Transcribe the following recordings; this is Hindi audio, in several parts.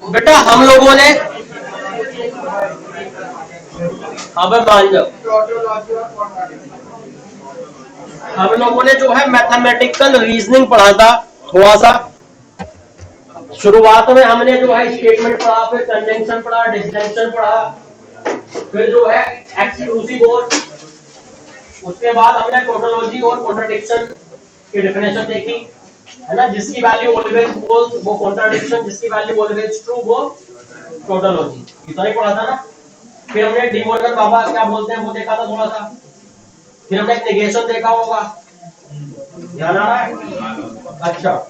बेटा हम लोगों ने, अब मान जाओ, हम लोगों ने जो है मैथमेटिकल रीजनिंग पढ़ा था थोड़ा सा। शुरुआत में हमने जो है स्टेटमेंट पढ़ा, फिर कंजंक्शन पढ़ा, डिसजंक्शन पढ़ा, फिर जो है एक्सक्लूसिव और, उसके बाद हमने टोटोलॉजी और कॉन्ट्रडिक्शन की डेफिनेशन देखी, है ना। जिसकी वैल्यू ऑलवेज फॉल्स वो कॉन्ट्रडिक्शन, जिसकी वैल्यू ऑलवेज ट्रू वो टोटोलॉजी। इतना ही पढ़ा था ना। फिर हमने डी मॉर्गन बाबा क्या बोलते हैं वो देखा था थोड़ा सा। फिर हमने एक नेगेशन देखा होगा, ध्यान आ रहा है? अच्छा,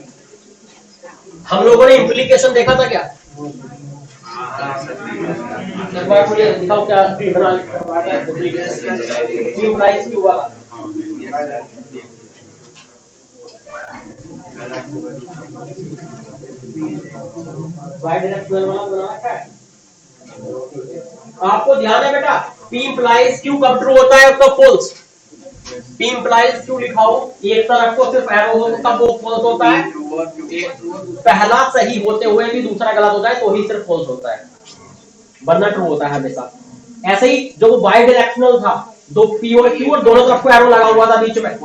हम लोगों ने इम्प्लीकेशन देखा था क्या? एक बार मुझे दिखाओ क्या इम्प्लाइज क्यों वाला। आपको ध्यान है बेटा, P implies Q कब ट्रू होता है और कब फॉल्स? P implies Q लिखाओ, एक तरफ को सिर्फ एरो हो तब वो फॉल्स होता है, पहला सही होते हुए भी दूसरा गलत होता है तो ही सिर्फ फॉल्स होता है, वरना ट्रू होता है हमेशा। ऐसे ही जो बाई डायरेक्शनल था, दो P और Q और दोनों तरफ को एरो लगा हुआ था बीच में,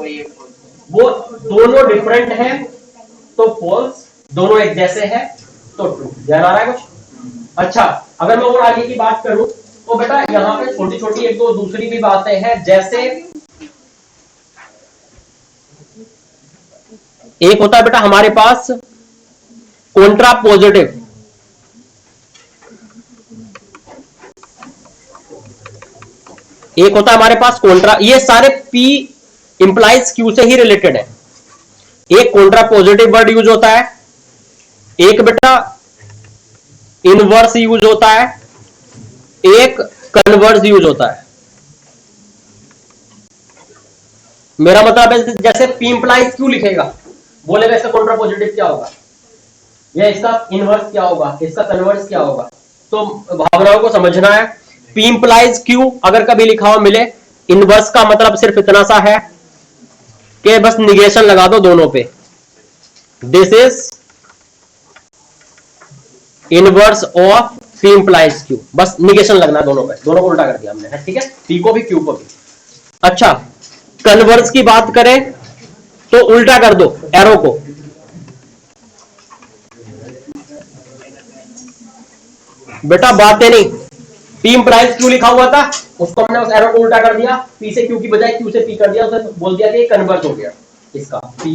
वो दोनों डिफरेंट है तो फॉल्स, दोनों एक जैसे हैं तो ट्रू। ध्यान आ रहा है कुछ? अच्छा, अगर मैं और आगे की बात करूं तो बेटा यहाँ पे छोटी छोटी एक दो दूसरी भी बातें हैं। जैसे एक होता है बेटा हमारे पास कॉन्ट्रा पॉजिटिव, एक होता है हमारे पास कॉन्ट्रा, ये सारे P इंप्लाइज Q से ही रिलेटेड है। एक कॉन्ट्रा पॉजिटिव वर्ड यूज होता है, एक बेटा इनवर्स यूज होता है, एक कन्वर्स यूज होता है। मेरा मतलब है जैसे P इंप्लाइज Q लिखेगा, बोलेगा इसका कॉन्ट्रा पॉजिटिव क्या होगा, या इसका इनवर्स क्या होगा, इसका कन्वर्स क्या होगा। तो भावनाओं को समझना है। P इंप्लाइज Q अगर कभी लिखा हुआ मिले, इनवर्स का मतलब सिर्फ इतना सा है कि बस निगेशन लगा दो दोनों पे, this is inverse of P implies Q, बस निगेशन लगना दोनों पे, दोनों को उल्टा कर दिया हमने, ठीक है, P को भी Q को भी। अच्छा, कन्वर्स की बात करें तो उल्टा कर दो एरो को, बेटा बातें नहीं, P इंप्लाइज Q लिखा हुआ था, उसको हमने उस एरो को उल्टा कर दिया, P से Q की बजाय Q से P कर दिया, उसे बोल दिया कि कन्वर्स हो गया इसका, P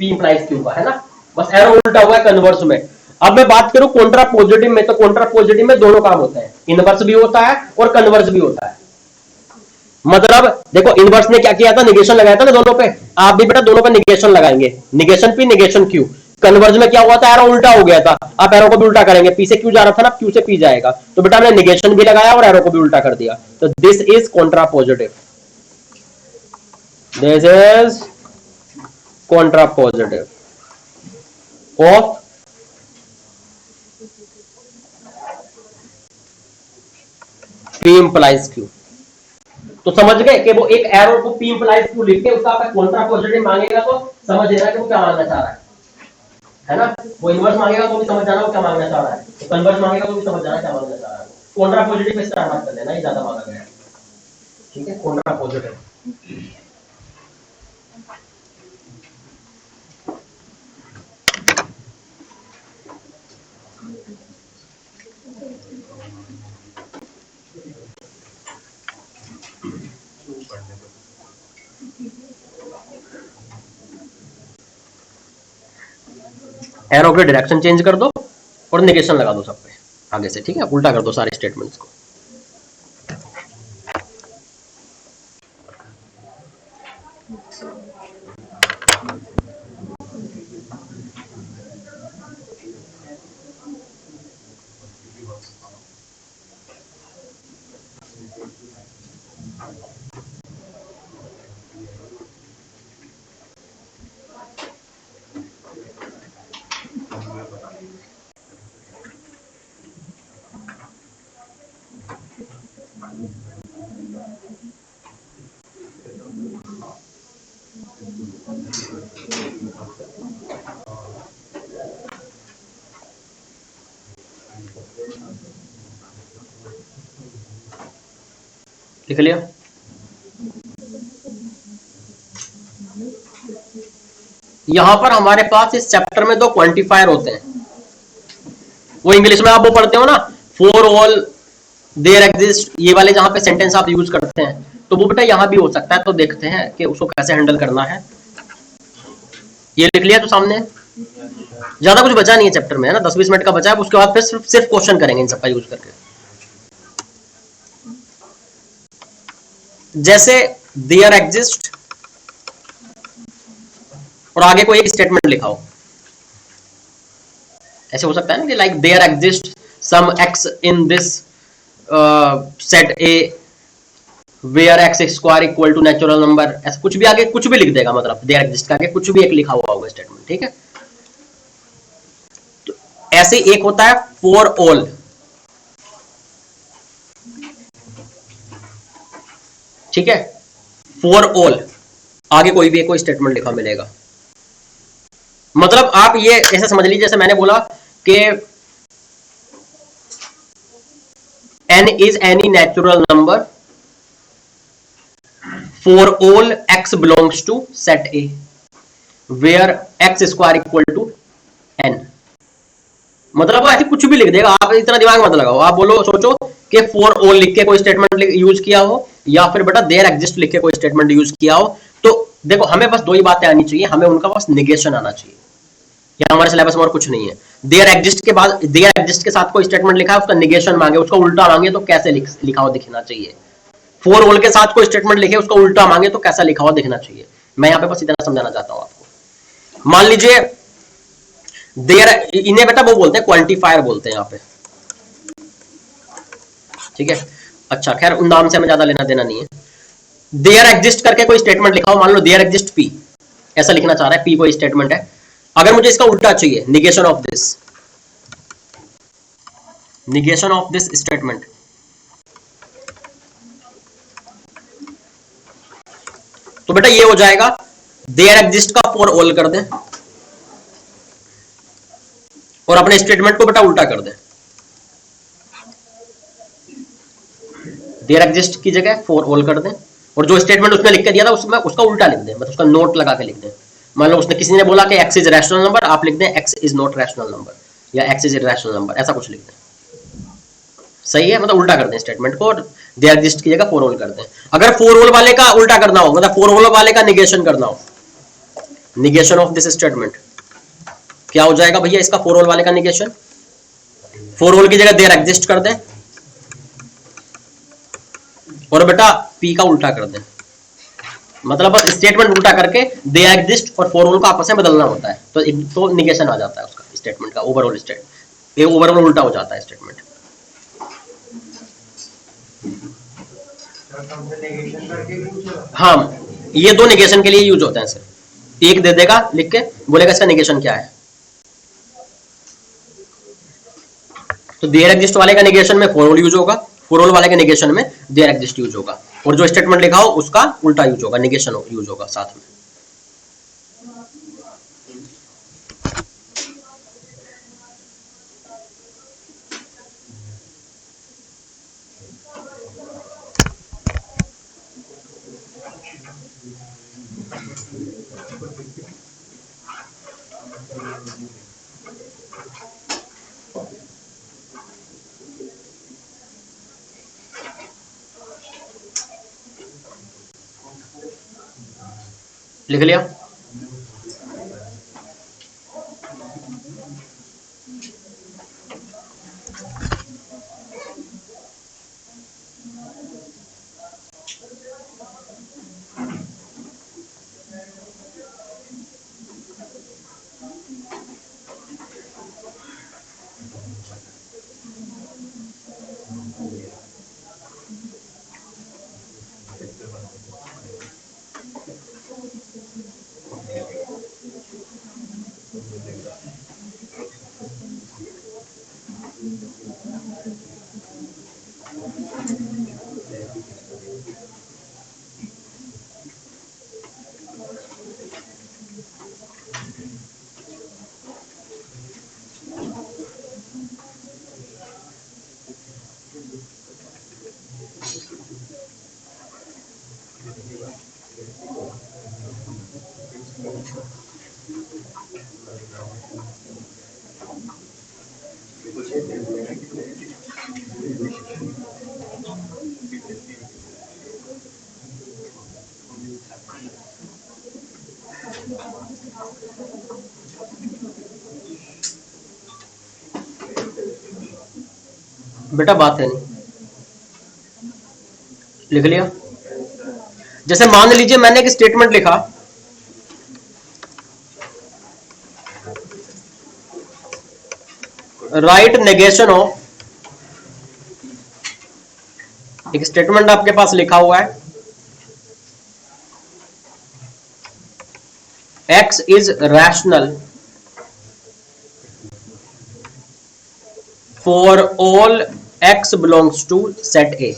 इंप्लाइज Q का, है ना। बस एरो उल्टा हुआ है कन्वर्स में। अब मैं बात करूं कॉन्ट्रा पॉजिटिव में, तो कॉन्ट्रा पॉजिटिव में दोनों काम होते हैं, इनवर्स भी होता है और कन्वर्स भी होता है। मतलब देखो इनवर्स ने क्या किया था, निगेशन लगाया था ना दोनों पे, आप भी बेटा दोनों पे निगेशन लगाएंगे, negation P negation Q। Converse में क्या हुआ था, एरो उल्टा हो गया था, आप एरो को भी उल्टा करेंगे, P से Q जा रहा था ना, Q से P जाएगा, तो बेटा हमने निगेशन भी लगाया और एरो को भी उल्टा कर दिया, तो this is Contra positive, this is Contra positive of P implies Q। तो समझ गए कि वो एक एरो को P implies Q लिख के उसका आप कॉन्ट्रा पॉजिटिव मांगेगा तो समझ लेना कि वो क्या मांगना चाह रहा है ना। वो इनवर्स मांगेगा तो भी समझ जाना वो क्या मांगना चाह रहा है, तो कन्वर्स मांगेगा तो भी समझ जाना क्या मांगना चाह रहा है। कॉन्ट्रा पॉजिटिव इस तरह बात कर लेना, ये ज्यादा मांगा गया है, ठीक है, कॉन्ट्रा पॉजिटिव। एरो के डायरेक्शन चेंज कर दो और नेगेशन लगा दो सब पे आगे से, ठीक है, उल्टा कर दो सारे स्टेटमेंट्स को। लिख लिया। यहां पर हमारे पास इस चैप्टर में दो क्वांटिफायर होते हैं, वो इंग्लिश में आप वो पढ़ते हो ना, फॉर ऑल देयर एग्जिस्ट, ये वाले जहां पे सेंटेंस आप यूज करते हैं, तो वो बेटा यहां भी हो सकता है। तो देखते हैं कि उसको कैसे हैंडल करना है। ये लिख लिया तो सामने, ज्यादा कुछ बचा नहीं है चैप्टर में, है ना, 10-20 मिनट का बचा है। उसके बाद फिर सिर्फ क्वेश्चन करेंगे इन सबका यूज करके। जैसे देयर एग्जिस्ट और आगे कोई एक स्टेटमेंट लिखा हो, ऐसे हो सकता है ना कि like there exist some X in this set A where X square equal to natural number, ऐसा कुछ भी आगे कुछ भी लिख देगा, मतलब देयर एग्जिस्ट का आगे कुछ भी एक लिखा हुआ होगा स्टेटमेंट, ठीक है। तो ऐसे एक होता है फॉर ऑल, ठीक है, फॉर ऑल आगे कोई भी एक कोई स्टेटमेंट लिखा मिलेगा। मतलब आप ये ऐसे समझ लीजिए, जैसे मैंने बोला कि n is any natural number for all x belongs to set A where x square equal to n। मतलब ऐसे कुछ भी लिख देगा, आप इतना दिमाग मत लगाओ। आप बोलो, सोचो कि फॉर ऑल लिख के कोई स्टेटमेंट यूज किया हो, या फिर बेटा देयर एग्जिस्ट लिख के कोई स्टेटमेंट यूज किया हो। तो देखो, हमें बस दो ही बातें आनी चाहिए, हमें उनका बस निगेशन आना चाहिए। या हमारे सिलेबस में और कुछ नहीं है। देयर एग्जिस्ट के बाद, देयर एग्जिस्ट के साथ कोई स्टेटमेंट लिखा है, उसका निगेशन मांगे, उसका उल्टा मांगे तो कैसे लिखा हुआ दिखना चाहिए। फॉर ऑल के साथ कोई स्टेटमेंट लिखे, उसका उल्टा मांगे तो कैसा लिखा हुआ दिखना चाहिए। मैं यहाँ पे बस इतना समझाना चाहता हूँ आपको। मान लीजिए देयर, इन्हें बेटा वो बोलते हैं क्वांटिफायर बोलते हैं यहाँ पे, ठीक है। अच्छा खैर, उन नाम से हमें ज्यादा लेना देना नहीं है। देयर एग्जिस्ट करके कोई स्टेटमेंट लिखा हो, मान लो देयर एग्जिस्ट पी, ऐसा लिखना चाह रहा है, पी कोई स्टेटमेंट है। अगर मुझे इसका उल्टा चाहिए, negation of this, negation of this statement, तो बेटा ये हो जाएगा देयर एग्जिस्ट का फॉर ऑल कर दें और अपने स्टेटमेंट को बेटा उल्टा कर दें। देयर एग्जिस्ट की जगह फॉर ऑल कर दें, और जो स्टेटमेंट उसने लिख के दिया था उसमें उसका उल्टा लिख दें, मतलब उसका नोट लगा के लिख दें। मान लो उसने, किसी ने बोला कि एक्स इज रैशनल नंबर, आप लिख दें x is not rational number, या एक्स इज इरैशनल नंबर, ऐसा कुछ लिख दें। सही है, मतलब उल्टा कर दें स्टेटमेंट को, और देयर एग्जिस्ट की जगह फॉर ऑल कर दें। अगर फॉर ऑल वाले का उल्टा करना हो, मतलब फॉर ऑल वाले का निगेशन करना हो, निगेशन ऑफ दिस स्टेटमेंट, क्या हो जाएगा भैया इसका फॉर ऑल वाले का निगेशन? फॉर ऑल की जगह देयर एग्जिस्ट कर दें और बेटा पी का उल्टा कर दें। मतलब बस स्टेटमेंट उल्टा करके दे एग्जिस्ट और फॉर ऑल को आपस में बदलना होता है, तो निगेशन आ जाता है उसका, स्टेटमेंट का ओवरऑल स्टेटमेंट, ये ओवरऑल उल्टा हो जाता है स्टेटमेंट। हाँ, ये दो निगेशन के लिए यूज होते हैं सिर्फ। एक दे देगा लिख के, बोलेगा इसका निगेशन क्या है। तो देयर एग्जिस्ट वाले का निगेशन में फॉर ऑल यूज होगा, फॉर ऑल वाले के निगेशन में देयर एग्जिस्ट यूज होगा, और जो स्टेटमेंट लिखा हो उसका उल्टा यूज होगा, निगेशन यूज होगा साथ में। लिख लिया। बेटा बात है नहीं, लिख लिया। जैसे मान लीजिए मैंने एक स्टेटमेंट लिखा, राइट नेगेशन ऑफ, एक स्टेटमेंट आपके पास लिखा हुआ है, x is rational for all x belongs to set A।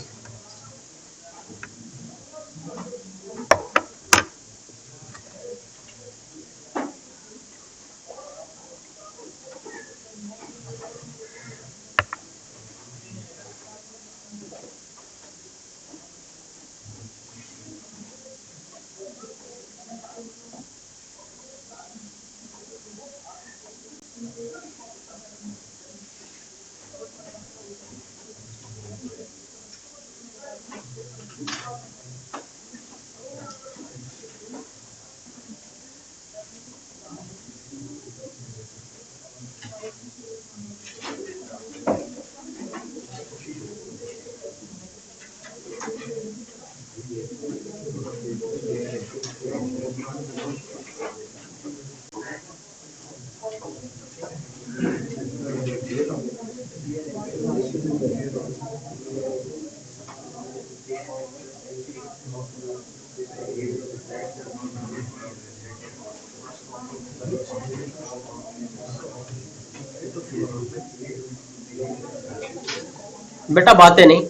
बेटा बातें नहीं,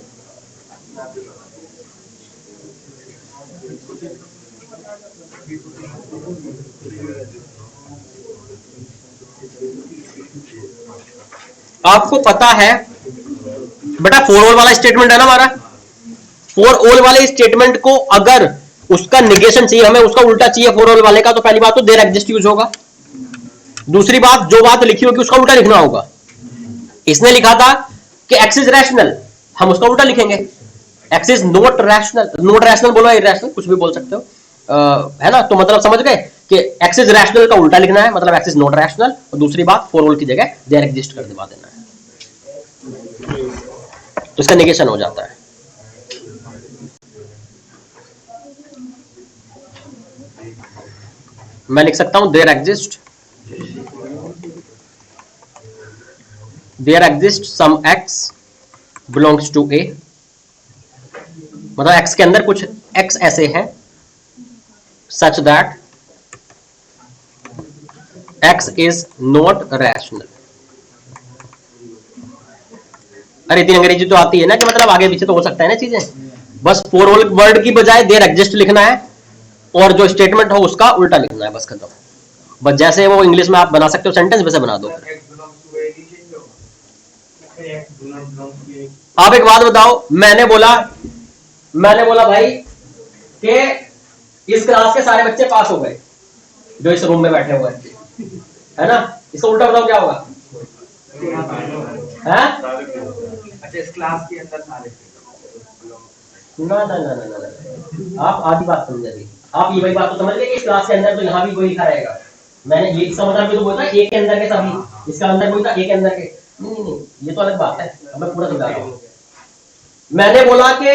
आपको पता है बेटा फोर ऑल वाला स्टेटमेंट है ना हमारा, फोर ऑल वाले स्टेटमेंट को अगर उसका निगेशन चाहिए, हमें उसका उल्टा चाहिए फोर ऑल वाले का, तो पहली बात तो देयर एग्जिस्ट यूज होगा। दूसरी बात, जो बात लिखी होगी उसका उल्टा लिखना होगा। इसने लिखा था कि एक्स इज रैशनल, हम उसका उल्टा लिखेंगे, x is not rational. Not rational बोलो, इरैशनल कुछ भी बोल सकते हो, है ना। तो मतलब समझ गए कि एक्स इज रैशनल का उल्टा लिखना है, मतलब एक्स इज नॉट रैशनल। और दूसरी बात, फोर ऑल की जगह देयर एग्जिस्ट कर दिवा देना है, तो इसका निगेशन हो जाता है। मैं लिख सकता हूं there exist some x belongs to A, मतलब एक्स के अंदर कुछ एक्स ऐसे हैं such that x is not rational. अरे इतनी अंग्रेजी तो आती है ना कि मतलब आगे पीछे तो हो सकता है ना चीजें, बस फोर ऑल वर्ड की बजाय देयर एग्जिस्ट लिखना है और जो स्टेटमेंट हो उसका उल्टा लिखना है, बस खत्म। बस जैसे वो इंग्लिश में आप बना सकते हो सेंटेंस, वैसे बना दो। आप एक बात बताओ, मैंने बोला भाई कि इस क्लास के सारे बच्चे पास हो गए जो इस रूम में बैठे हुए हैं, है ना। इसका उल्टा बताओ क्या होगा? है अच्छा, इस क्लास के अंदर सारे ना ना ना ना ना, आप आधी बात समझ जाइए। आप ये वही बात तो समझ गए कि इस क्लास के अंदर तो यहाँ भी कोई लिखा रहेगा। मैंने ये इसका मतलब भी तो बोला एक के अंदर के सभी, इसका अंदर कोई था एक के अंदर के, नहीं नहीं ये तो अलग बात है। अब मैं पूरा समझा रहा हूँ। मैंने बोला कि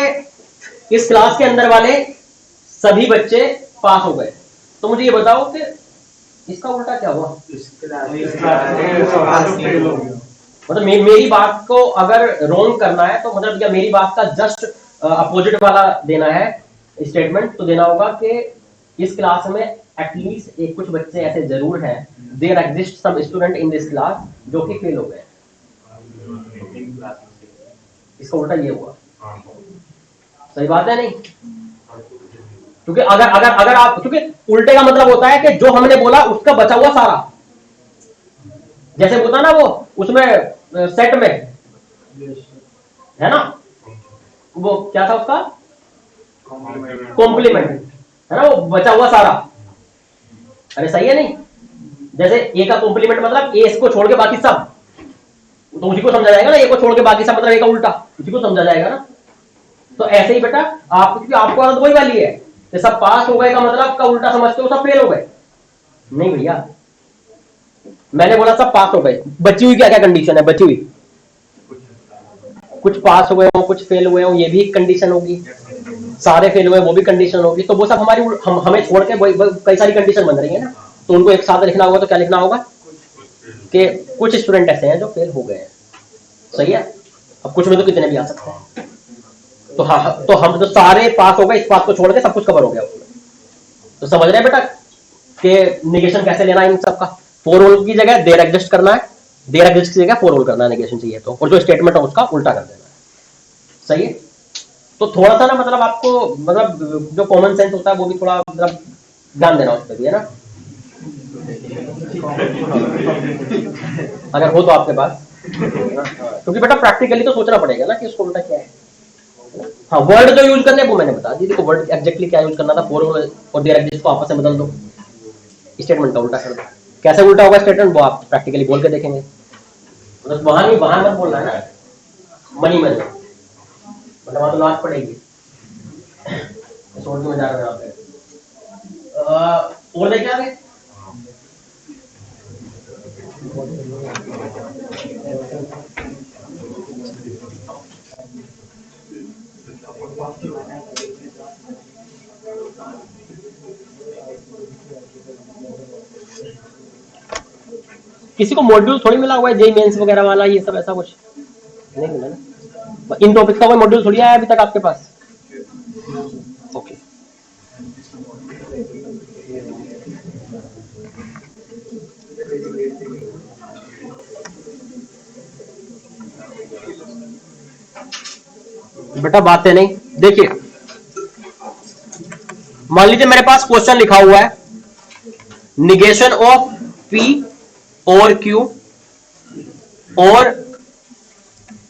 इस क्लास के अंदर वाले सभी बच्चे पास हो गए, तो मुझे ये बताओ कि इसका उल्टा क्या हुआ? मतलब मेरी बात को अगर रोंग करना है तो मतलब क्या मेरी बात का जस्ट अपोजिट वाला देना है स्टेटमेंट, तो देना होगा कि इस क्लास में एटलीस्ट एक कुछ बच्चे ऐसे जरूर हैं, there exist some student in this class जो कि फेल हो गए। इसका उल्टा ये हुआ, सही बात है नहीं? क्योंकि अगर आप, क्योंकि उल्टे का मतलब होता है कि जो हमने बोला उसका बचा हुआ सारा, जैसे होता ना वो उसमें सेट में है ना, वो क्या था उसका कॉम्प्लीमेंट, है ना, वो बचा हुआ सारा। अरे सही है नहीं? जैसे ए का कॉम्प्लीमेंट मतलब ए को छोड़ के बाकी सब, तो उसी को समझा जाएगा ना। ए को छोड़ के बाकी सब मतलब ए का उल्टा, उसी को समझा जाएगा ना। तो ऐसे ही बेटा आपको आदत वही वाली है कि सब पास हो गए का मतलब का उल्टा समझते हो सब फेल हो गए। नहीं भैया, मैंने बोला सब पास हो गए, बची हुई क्या क्या कंडीशन है? बची हुई कुछ पास हो गए हो, कुछ फेल हुए हो, ये भी एक कंडीशन होगी। सारे फेल हुए वो भी कंडीशन होगी। तो वो सब हमारी हमें छोड़ के कई सारी कंडीशन बन रही है ना। तो उनको एक साथ लिखना होगा तो क्या लिखना होगा कि कुछ स्टूडेंट ऐसे हैं जो फेल हो गए हैं। सही है। अब कुछ में तो कितने भी आ सकते हैं। तो हाँ, तो हम तो सारे पास हो गए, इस बात को छोड़ के सब कुछ कवर हो गया उसमें। तो समझ रहे हैं बेटा कि निगेशन कैसे लेना है इन सबका? फोर होल की जगह देर एग्जिस्ट करना है, देर एग्जिस्ट की जगह फोर होल करना है निगेशन चाहिए तो, और जो स्टेटमेंट है उसका उल्टा कर देना है। सही है। तो थोड़ा सा ना मतलब आपको मतलब जो कॉमन सेंस होता है वो भी थोड़ा मतलब ध्यान देना उस पर भी, है ना, अगर हो तो आपके पास। क्योंकि बेटा प्रैक्टिकली तो सोचना पड़ेगा ना कि उसको उल्टा क्या है। हाँ, वर्ड जो यूज करने वो मैंने बता दी। देखो वर्ड एग्जैक्टली क्या यूज करना था, फोर और देयर एग्जिस्ट को आपस में बदल दो, स्टेटमेंट का उल्टा कर दो। कैसे उल्टा होगा स्टेटमेंट वो आप प्रैक्टिकली बोल के देखेंगे। मतलब वहां नहीं, वहां मत बोलना है ना मनी मनी, मतलब वहां तो लाश पड़ेगी। सोच के मजा रहा है। और देख आगे किसी को मॉड्यूल थोड़ी मिला हुआ है जेई मेंस वगैरह वाला, ये सब ऐसा कुछ नहीं मिला ना। इन टॉपिक्स का कोई मॉड्यूल थोड़ी आया अभी तक आपके पास? ओके। बेटा बातें नहीं, देखिए मान लीजिए मेरे पास क्वेश्चन लिखा हुआ है निगेशन ऑफ पी और क्यू और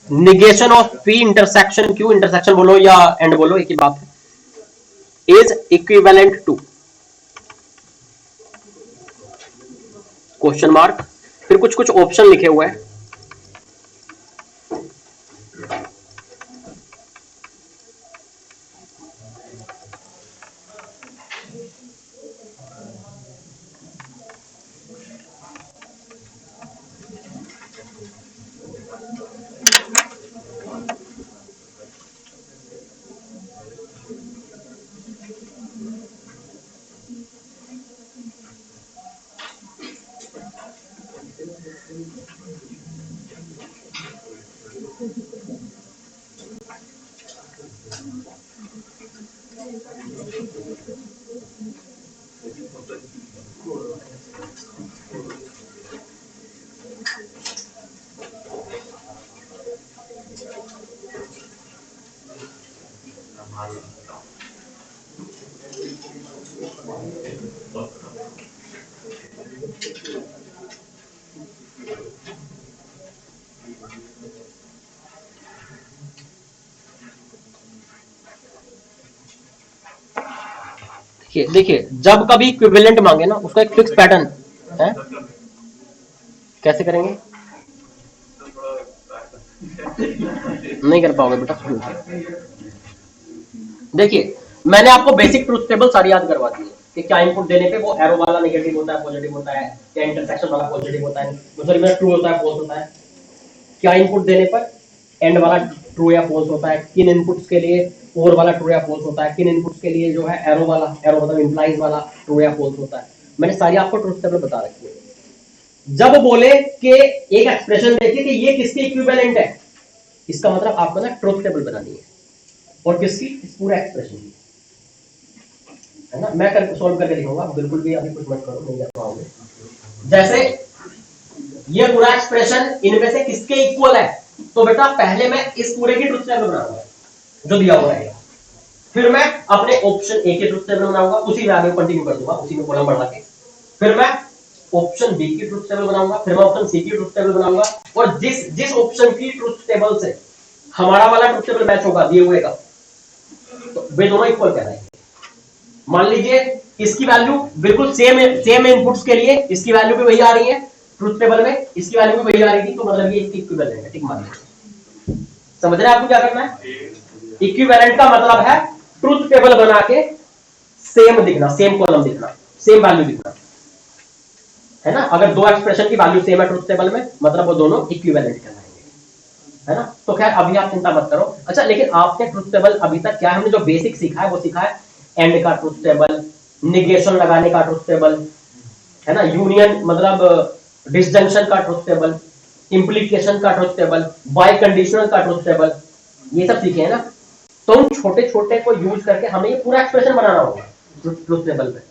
negation of P intersection Q, intersection बोलो या एंड बोलो एक ही बात है, is equivalent to question mark, फिर कुछ कुछ ऑप्शन लिखे हुए हैं। देखिए जब कभी इक्विवेलेंट मांगे ना उसका एक फिक्स पैटर्न है। कैसे करेंगे? नहीं कर पाओगे बेटा। देखिए मैंने आपको बेसिक ट्रूथ टेबल सारी याद करवा दी है कि क्या इनपुट देने पे वो एरो वाला नेगेटिव होता है, पॉजिटिव होता है, क्या इंटरसेक्शन वाला पॉजिटिव होता है, सॉरी ट्रू होता है, फॉल्स होता है, क्या इनपुट देने पर एंड वाला ट्रू या फॉल्स होता है, किन इनपुट्स के लिए और वाला ट्रू या फॉल्स होता है, किन इनपुट्स के लिए जो है एरो वाला, एरो मतलब इंप्लाइज वाला ट्रू या फॉल्स होता है। मैंने सारी आपको ट्रूथ टेबल बता रखी है। जब बोले कि एक एक्सप्रेशन देखिए कि ये किसके इक्विवेलेंट है, इसका मतलब आपको ना ट्रूथ टेबल बनानी है। और किसकी? इस पूरा एक्सप्रेशन की, है ना। मैं कर सॉल्व करके दिखाऊंगा, बिल्कुल भी अभी कुछ मत करो, नहीं कर पाओगे। जैसे ये पूरा एक्सप्रेशन इनमें से किसके इक्वल है, तो बेटा पहले मैं इस पूरे की ट्रूथ टेबल बनाऊंगा जो दिया हुआ है, फिर मैं अपने ऑप्शन ए के ट्रूथ टेबल बनाऊंगा, उसी में आगे कंटिन्यू कर दूंगा, उसी में कॉलम बढ़ा के, फिर मैं ऑप्शन बी की ट्रूथ टेबल बनाऊंगा, फिर मैं ऑप्शन सी की ट्रूथ टेबल बनाऊंगा, और जिस ऑप्शन की ट्रूथ टेबल से हमारा वाला ट्रूथ टेबल मैच होगा दिए हुए का, तो वे दोनों इक्वल कहलाएंगे। मान लीजिए इसकी वैल्यू बिल्कुल सेम इनपुट्स के लिए इसकी वैल्यू भी वही आ रही है ट्रुथ टेबल में, इसकी वैल्यू भी वही आ रही थी, तो मतलब ये इसकी इक्विवेलेंट है। ठीक मान लो, समझ रहे हैं आपको क्या करना है? इक्विवेलेंट का मतलब है ट्रुथ टेबल बना के सेम दिखना, सेम कॉलम दिखना, सेम वैल्यू दिखना, है ना। अगर दो एक्सप्रेशन की वैल्यू सेम है ट्रुथ टेबल में, मतलब वो दोनों इक्विवेलेंट कहलाएंगे, है ना। तो खैर अभी आप चिंता मत करो। अच्छा, लेकिन आपने ट्रुथ टेबल अभी तक क्या हमने जो बेसिक सीखा है वो सीखा है एंड का ट्रुथ टेबल, निगेशन लगाने का ट्रुथ टेबल, है ना, यूनियन मतलब डिसजंक्शन का ट्रुथ टेबल, इंप्लीकेशन का ट्रुथ टेबल, बाय कंडीशनल का ट्रुथ टेबल, ये सब सीखे हैं ना। तो उन छोटे छोटे को यूज करके हमें ये पूरा एक्सप्रेशन बनाना होगा ट्रुथ टेबल में।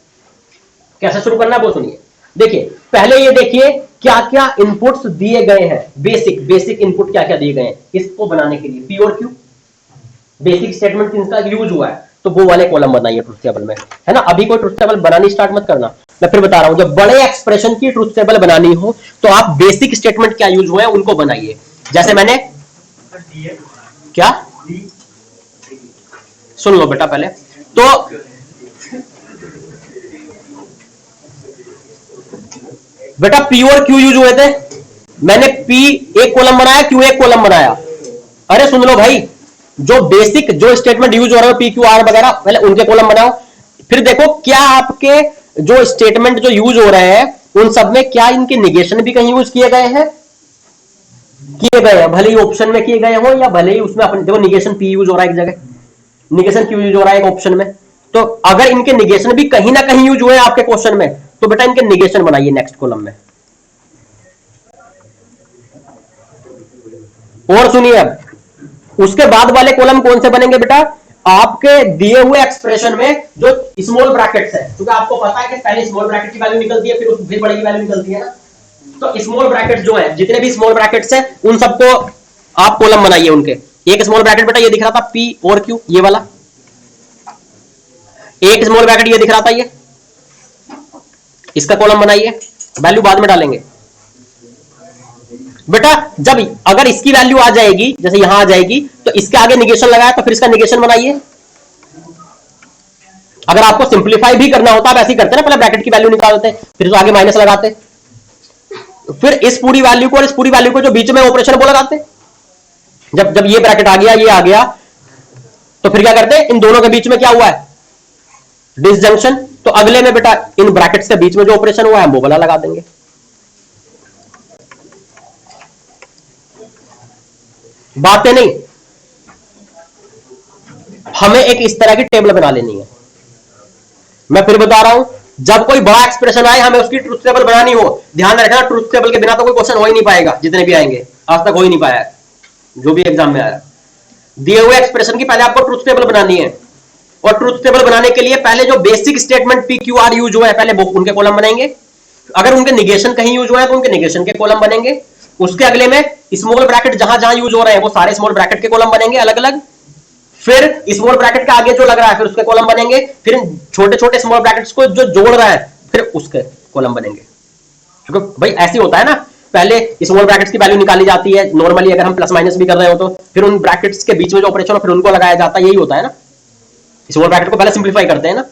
कैसे शुरू करना है वो सुनिए। देखिए, पहले ये देखिए क्या क्या इनपुट्स दिए गए हैं, बेसिक इनपुट क्या क्या दिए गए हैं इसको बनाने के लिए। पी और क्यू बेसिक स्टेटमेंट इनका यूज हुआ है, तो वो वाले कॉलम बनाइए ट्रुथ टेबल में, है ना। अभी कोई ट्रुथ टेबल बनानी स्टार्ट मत करना, मैं फिर बता रहा हूं। जब बड़े एक्सप्रेशन की ट्रुथ टेबल बनानी हो तो आप बेसिक स्टेटमेंट क्या यूज हुए हैं उनको बनाइए। जैसे मैंने क्या, सुन लो बेटा पहले तो, बेटा पी और क्यू यूज हुए थे। मैंने पी एक कॉलम बनाया, क्यू एक कॉलम बनाया। अरे सुन लो भाई, जो बेसिक जो स्टेटमेंट यूज हो रहा है पी क्यू आर वगैरह, पहले उनके कॉलम बनाओ, फिर देखो क्या आपके जो स्टेटमेंट जो यूज हो रहे हैं उन सब में क्या इनके निगेशन भी कहीं यूज किए गए हैं, भले ही ऑप्शन में किए गए हो या भले ही उसमें अपन देखो निगेशन पी यूज हो रहा है एक जगह, निगेशन क्यू यूज हो रहा है एक ऑप्शन में। तो अगर इनके निगेशन भी कहीं ना कहीं यूज हुए आपके क्वेश्चन में, तो बेटा इनके निगेशन बनाइए नेक्स्ट कॉलम में। और सुनिए, अब उसके बाद वाले कॉलम कौन से बनेंगे बेटा, आपके दिए हुए एक्सप्रेशन में जो स्मॉल ब्रैकेट्स है, क्योंकि आपको पता है कि पहले स्मॉल ब्रैकेट की वैल्यू निकलती है फिर बड़ी की वैल्यू निकलती है ना। तो स्मॉल ब्रैकेट जो है, जितने भी स्मॉल ब्रैकेट्स है उन सबको आप कॉलम बनाइए उनके। एक स्मॉल ब्रैकेट बेटा ये दिख रहा था पी और क्यू, ये वाला एक स्मॉल ब्रैकेट ये दिख रहा था, ये इसका कॉलम बनाइए, वैल्यू बाद में डालेंगे बेटा। जब अगर इसकी वैल्यू आ जाएगी, जैसे यहां आ जाएगी, तो इसके आगे निगेशन लगाया तो फिर इसका निगेशन बनाइए। अगर आपको सिंप्लीफाई भी करना होता, आप ऐसे ही करते ना, पहले ब्रैकेट की वैल्यू निकालते फिर तो आगे माइनस लगाते, फिर इस पूरी वैल्यू को और इस पूरी वैल्यू को जो बीच में ऑपरेशन वो लगाते। जब ये ब्रैकेट आ गया, ये आ गया, तो फिर क्या करते, इन दोनों के बीच में क्या हुआ है, डिसजंक्शन। तो अगले में बेटा इन ब्रैकेट्स के बीच में जो ऑपरेशन हुआ है वो वाला लगा देंगे। बातें नहीं, हमें एक इस तरह की टेबल बना लेनी है। मैं फिर बता रहा हूं, जब कोई बड़ा एक्सप्रेशन आए हमें उसकी ट्रुथ टेबल बनानी हो, ध्यान रखना ट्रुथ टेबल के बिना तो कोई क्वेश्चन हो ही नहीं पाएगा, जितने भी आएंगे आज तक हो ही नहीं पाया है, जो भी एग्जाम में आया। दिए हुए एक्सप्रेशन की पहले आपको ट्रुथ टेबल बनानी है, और ट्रुथ टेबल बनाने के लिए पहले जो basic statement P Q R use हुआ है पहले उनके कॉलम बनाएंगे। अगर उनके निगेशन कहीं यूज हुआ है तो उनके निगेशन के कॉलम बनेंगे। उसके अगले में स्मॉल ब्रैकेट जहां जहां यूज हो रहे हैं वो सारे स्मॉल ब्रैकेट के कॉलम बनेंगे अलग अलग। फिर स्मॉल ब्रैकेट के आगे जो लग रहा है फिर उसके कॉलम बनेंगे। फिर छोटे छोटे स्मॉल ब्रैकेट्स को जो जोड़ रहा है फिर उसके कॉलम बनेंगे। क्योंकि भाई ऐसे होता है ना, पहले स्मॉल ब्रैकेट्स की वैल्यू निकाली जाती है नॉर्मली, अगर हम प्लस माइनस भी कर रहे हो तो फिर उन ब्रैकेट्स के बीच में जो ऑपरेशन हो फिर उनको लगाया जाता है, यही होता है ना। स्मॉल ब्रैकेट को पहले सिंप्लीफाई करते हैं ना,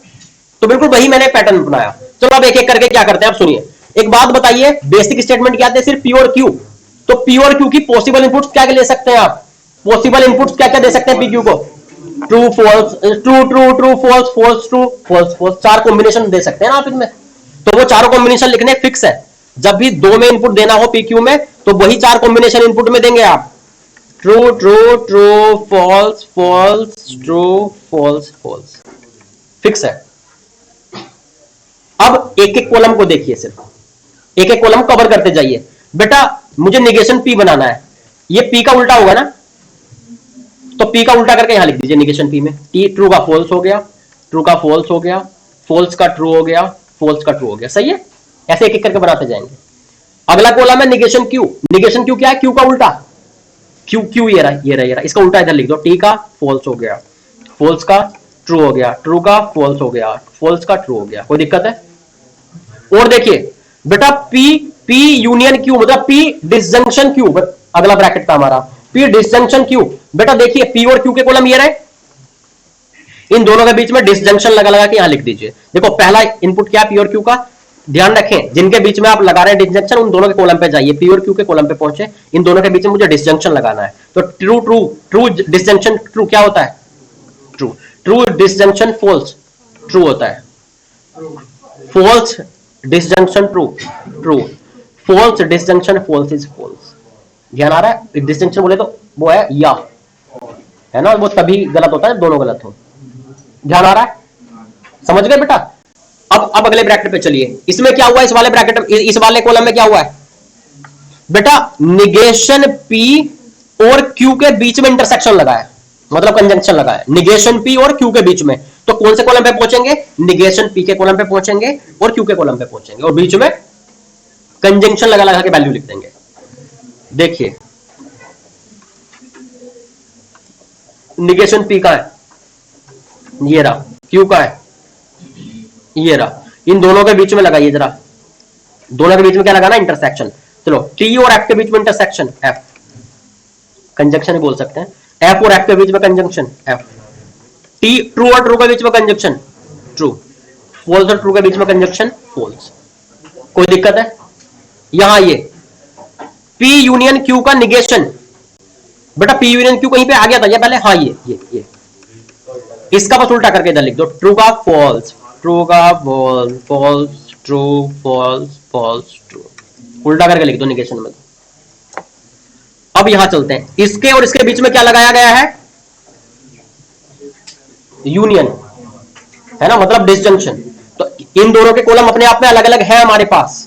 तो बिल्कुल वही मैंने पैटर्न बनाया। चलो अब एक एक करके क्या करते हैं आप सुनिए। एक बात बताइए, बेसिक स्टेटमेंट क्या थे, सिर्फ पी और क्यू। तो पी और क्यू की पॉसिबल इनपुट्स क्या ले सकते हैं आप, पॉसिबल इनपुट्स क्या क्या दे सकते हैं पी क्यू को, true false, true true true false false true false false, चार कॉम्बिनेशन दे सकते हैं ना आप इनमें। तो वो चारों कॉम्बिनेशन लिखने फिक्स है, जब भी दो में इनपुट देना हो पी क्यू में तो वही चार कॉम्बिनेशन इनपुट में देंगे आप, true true true false false true false false, fix है। अब एक एक कॉलम को देखिए, सिर्फ एक एक कॉलम कवर करते जाइए। बेटा मुझे निगेशन पी बनाना है, ये पी का उल्टा होगा ना, तो पी का उल्टा करके यहां लिख दीजिए निगेशन पी में। टी ट्रू का फॉल्स हो गया, ट्रू का फॉल्स हो गया, फॉल्स का ट्रू हो गया, फॉल्स का ट्रू हो गया, सही है। ऐसे एक एक करके बनाते जाएंगे। अगला कॉलम है निगेशन क्यू। निगेशन क्यू क्या है, क्यू का उल्टा, क्यू क्यू ये रहा, ये रहा, ये रहा, इसका उल्टा इधर लिख दो। टी का फॉल्स हो गया, फॉल्स का ट्रू हो गया, ट्रू का फॉल्स हो गया, फॉल्स का ट्रू हो गया, कोई दिक्कत है। और देखिए बेटा पी पी यूनियन क्यू मतलब पी डिसजंक्शन क्यू, अगला ब्रैकेट था हमारा पी डिसजंक्शन क्यू। बेटा देखिए पी और क्यू के कॉलम ये रहे, इन दोनों के बीच में डिसजंक्शन लगा लगा के यहां लिख दीजिए। देखो पहला इनपुट क्या है, पी और क्यू का, ध्यान रखें जिनके बीच में आप लगा रहे हैं डिसजंक्शन उन दोनों के कॉलम पे जाइए, पी और क्यू के कॉलम पे पहुंचे, इन दोनों के बीच में मुझे डिसजंक्शन लगाना है। तो true true true disjunction true क्या होता है, true. True disjunction false true होता है, false disjunction true true, false disjunction false is false. ध्यान आ रहा है, डिसजंक्शन बोले तो वो है या, है ना, वो तभी गलत होता है दोनों गलत हो। ध्यान आ रहा है, समझ गए बेटा। अब अगले ब्रैकेट पे चलिए, इसमें क्या हुआ, इस वाले ब्रैकेट इस वाले कॉलम में क्या हुआ है बेटा, निगेशन पी और क्यू के बीच में इंटरसेक्शन लगा है, मतलब कंजंक्शन लगा है, निगेशन पी और क्यू के बीच में। तो कौन से कॉलम पे पहुंचेंगे, निगेशन पी के कॉलम पे पहुंचेंगे और क्यू के कॉलम पे पहुंचेंगे, और बीच में कंजंक्शन लगा लगा के वैल्यू लिख देंगे। देखिए निगेशन पी का है, ये रहा, क्यू का है, ये रहा, इन दोनों के बीच में लगाइए जरा, दोनों के बीच में क्या लगाना, इंटरसेक्शन। चलो टी और एफ के बीच में इंटरसेक्शन, एफ कंजंक्शन ही बोल सकते हैं, एफ और एफ के बीच में कंजंक्शन एफ, टी ट्रू और ट्रू के बीच में कंजंक्शन ट्रू, फॉल्स और ट्रू के बीच में कंजंक्शन फॉल्स। कोई दिक्कत है, यहां ये पी यूनियन क्यू का निगेशन, बेटा पी यूनियन क्यू कहीं पे आ गया था या पहले, हाँ ये इसका बस उल्टा करके इधर लिख दो, ट्रू का फॉल्स, ट्रू का false, false true, false false true, उल्टा करके लिख दो निगेशन में। अब यहां चलते हैं, इसके और इसके बीच में क्या लगाया गया है, यूनियन, है ना, मतलब डिसजंक्शन। तो इन दोनों के कॉलम अपने आप में अलग अलग है हमारे पास,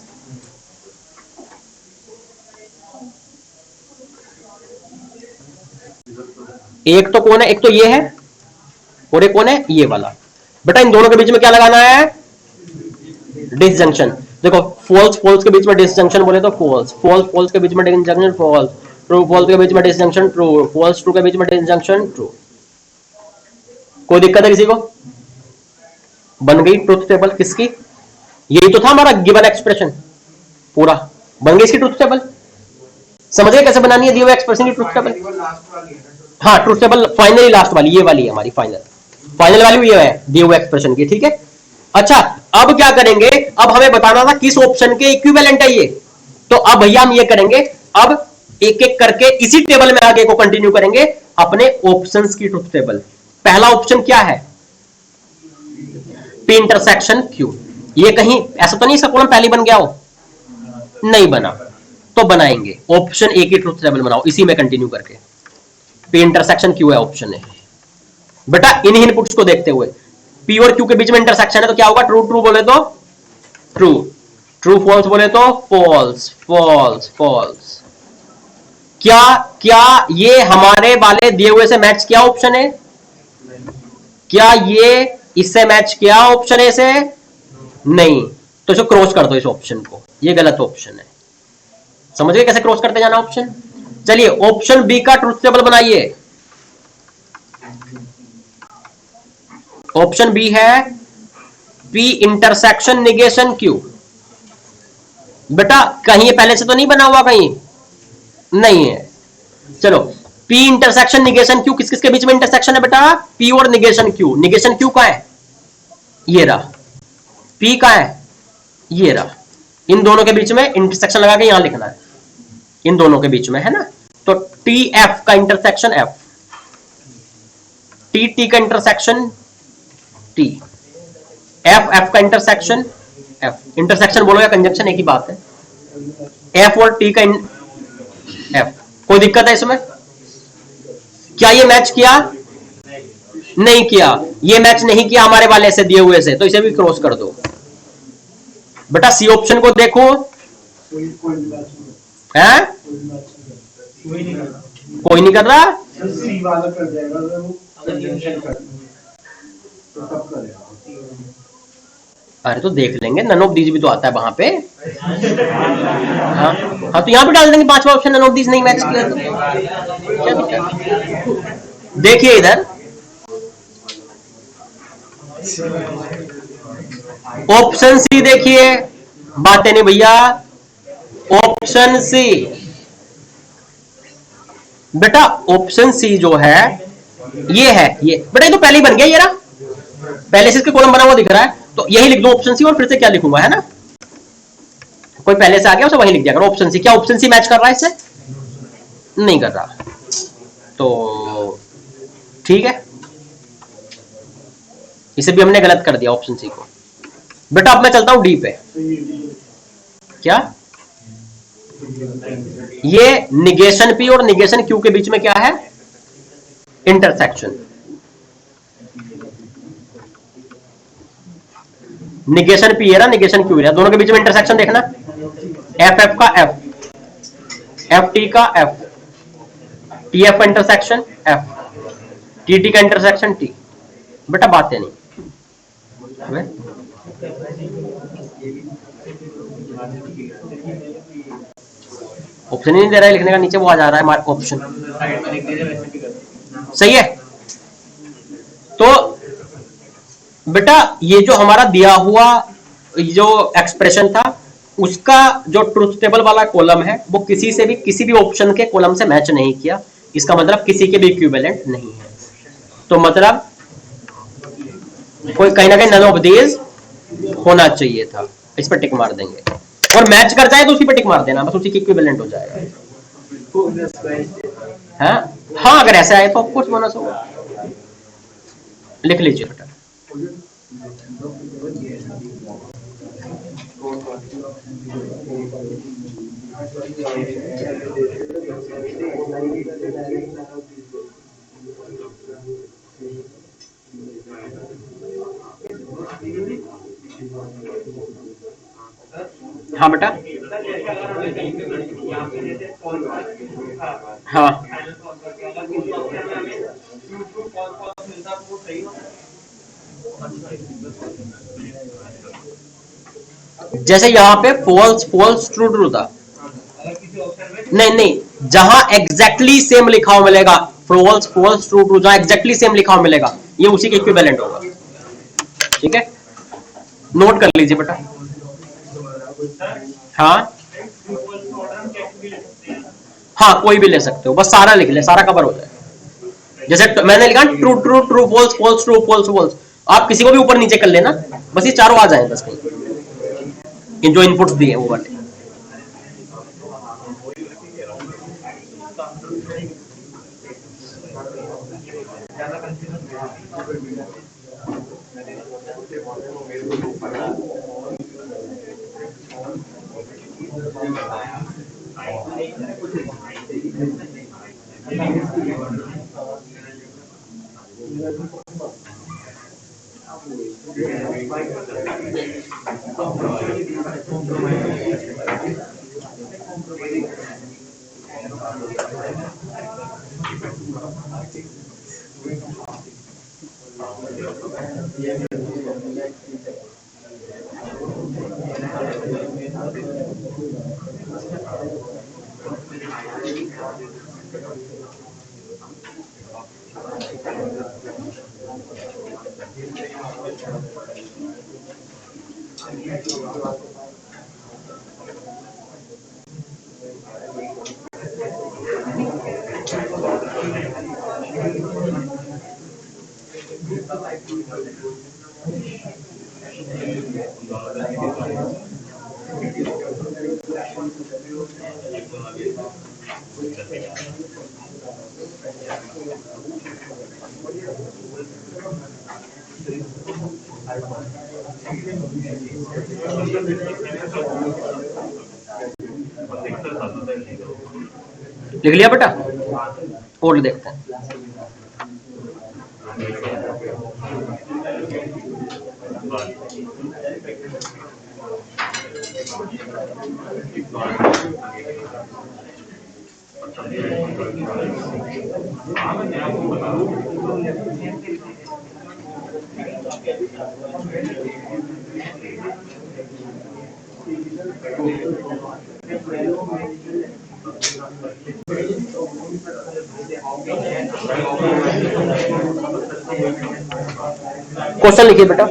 एक तो कौन है, एक तो ये है और एक कौन है, ये वाला। बेटा इन दोनों के बीच में क्या लगाना है, डिसजंक्शन। देखो फॉल्स फॉल्स के बीच में डिसजंक्शन बोले तो फॉल्स, फॉल्स फॉल्स के बीच में डिसजंक्शन फॉल्स, ट्रू फॉल्स के बीच में डिसजंक्शन ट्रू, फॉल्स ट्रू के बीच में डिसजंक्शन ट्रू। कोई दिक्कत है किसी को, बन गई ट्रुथ टेबल किसकी, यही तो था हमारा गिवन एक्सप्रेशन, पूरा बन गई इसकी ट्रुथ टेबल। समझ गए कैसे बनानी है दिए हुए एक्सप्रेशन की ट्रुथ टेबल। हाँ ट्रुथ टेबल फाइनली लास्ट वाली, ये वाली है हमारी फाइनल वैल्यू ये है दिए हुए एक्सप्रेशन की, ठीक है। अच्छा अब क्या करेंगे, अब हमें बताना था किस ऑप्शन के इक्विवेलेंट है ये, तो अब भैया हम ये करेंगे, अब एक एक करके इसी टेबल में आगे को कंटिन्यू करेंगे अपने ऑप्शंस की ट्रुथ टेबल। पहला ऑप्शन क्या है, पी इंटरसेक्शन क्यू, ये कहीं ऐसा तो नहीं इसका कॉलम पहले बन गया हो, नहीं बना, तो बनाएंगे ऑप्शन ए की ट्रुथ टेबल बनाओ इसी में कंटिन्यू करके, पी इंटरसेक्शन क्यू है ऑप्शन ए। बेटा इन इनपुट्स को देखते हुए पी और क्यू के बीच में इंटरसेक्शन है तो क्या होगा, ट्रू ट्रू बोले तो ट्रू, ट्रू फॉल्स बोले तो फॉल्स फॉल्स फॉल्स। क्या क्या ये हमारे वाले दिए हुए से मैच किया ऑप्शन है, क्या ये इससे मैच किया ऑप्शन ए से, नहीं, तो इसको क्रॉस कर दो इस ऑप्शन को, ये गलत ऑप्शन है। समझ गए कैसे क्रॉस करते जाना ऑप्शन। चलिए ऑप्शन बी का ट्रुथ टेबल बनाइए, ऑप्शन बी है पी इंटरसेक्शन निगेशन क्यू। बेटा कहीं ये पहले से तो नहीं बना हुआ, कहीं नहीं है। चलो पी इंटरसेक्शन निगेशन क्यू, किस किस के बीच में इंटरसेक्शन है बेटा, पी और निगेशन क्यू। निगेशन क्यू का है, ये रहा, पी का है, ये रहा, इन दोनों के बीच में इंटरसेक्शन लगा के यहां लिखना है, इन दोनों के बीच में है ना। तो टी एफ का इंटरसेक्शन एफ, टी टी का इंटरसेक्शन टी, एफ एफ का इंटरसेक्शन एफ, इंटरसेक्शन बोलो या कंजंक्शन एक ही बात है, एफ और टी का एफ। कोई दिक्कत है इसमें, क्या ये मैच किया, नहीं किया, ये मैच नहीं किया हमारे वाले से दिए हुए से, तो इसे भी क्रॉस कर दो। बेटा सी ऑप्शन को देखो, है कोई नहीं कर रहा, अरे तो देख लेंगे, नन ऑफ दीज भी तो आता है वहां पे। हाँ हाँ तो यहां पे डाल देंगे पांचवा ऑप्शन, नन ऑफ दीज नहीं मैच किया तो। देखिए इधर ऑप्शन सी देखिए, बातें नहीं भैया, ऑप्शन सी, बेटा ऑप्शन सी जो है ये है, ये बेटा ये तो पहले ही बन गया, ये रहा पहले से इसके कॉलम बना हुआ दिख रहा है, तो यही लिख दो ऑप्शन सी, और फिर से क्या लिखूंगा, है ना, कोई पहले से आ गया उसे वही लिख दिया करो ऑप्शन सी। क्या ऑप्शन सी मैच कर रहा है इससे? नहीं कर रहा, तो ठीक है, इसे भी हमने गलत कर दिया ऑप्शन सी को। बेटा अब मैं चलता हूं डी पे। क्या ये निगेशन पी और निगेशन क्यू के बीच में क्या है? इंटरसेक्शन। निगेशन पी है ना, निगेशन क्यू है, दोनों के बीच में इंटरसेक्शन देखना, एफ एफ का एफ, एफ टी का एफ, टी एफ का इंटरसेक्शन एफ, टी टी का इंटरसेक्शन टी। बेटा बातें नहीं, ऑप्शन ही नहीं दे रहा है लिखने का, नीचे वो आ जा रहा है मार्क ऑप्शन। सही है, तो बेटा ये जो हमारा दिया हुआ जो एक्सप्रेशन था, उसका जो ट्रुथ टेबल वाला कॉलम है वो किसी से भी, किसी भी ऑप्शन के कॉलम से मैच नहीं किया, इसका मतलब किसी के भी इक्विवेलेंट नहीं है। तो मतलब कोई कहीं ना कहीं नन ऑफ दीज होना चाहिए था, इस पर टिक मार देंगे, और मैच कर जाए तो उसी पर टिक मार देना, बस उसी के इक्विवेलेंट हो जाएगा। हाँ अगर ऐसा है तो ऑफकोर्स बोनस होगा, लिख लीजिए बेटा। हाँ बेटा, हाँ जैसे यहाँ पे फॉल्स फॉल्स ट्रू ट्रू था, नहीं नहीं, जहां एग्जैक्टली सेम लिखा हुआ मिलेगा, फॉल्स फॉल्स ट्रू ट्रू, जहां एग्जैक्टली सेम लिखा हुआ मिलेगा, ये उसी के इक्विवेलेंट होगा। ठीक है, नोट कर लीजिए बेटा। हाँ हाँ कोई भी ले सकते हो, बस सारा लिख ले, सारा कवर हो जाए। जैसे मैंने लिखा true true true false false true false false, आप किसी को भी ऊपर नीचे कर लेना, बस ये चारों आ जाए बस कहीं, जो इनपुट्स दिए वो वाले। लिख लिया बेटा, और देखते हैं। क्वेश्चन लिखिए बेटा।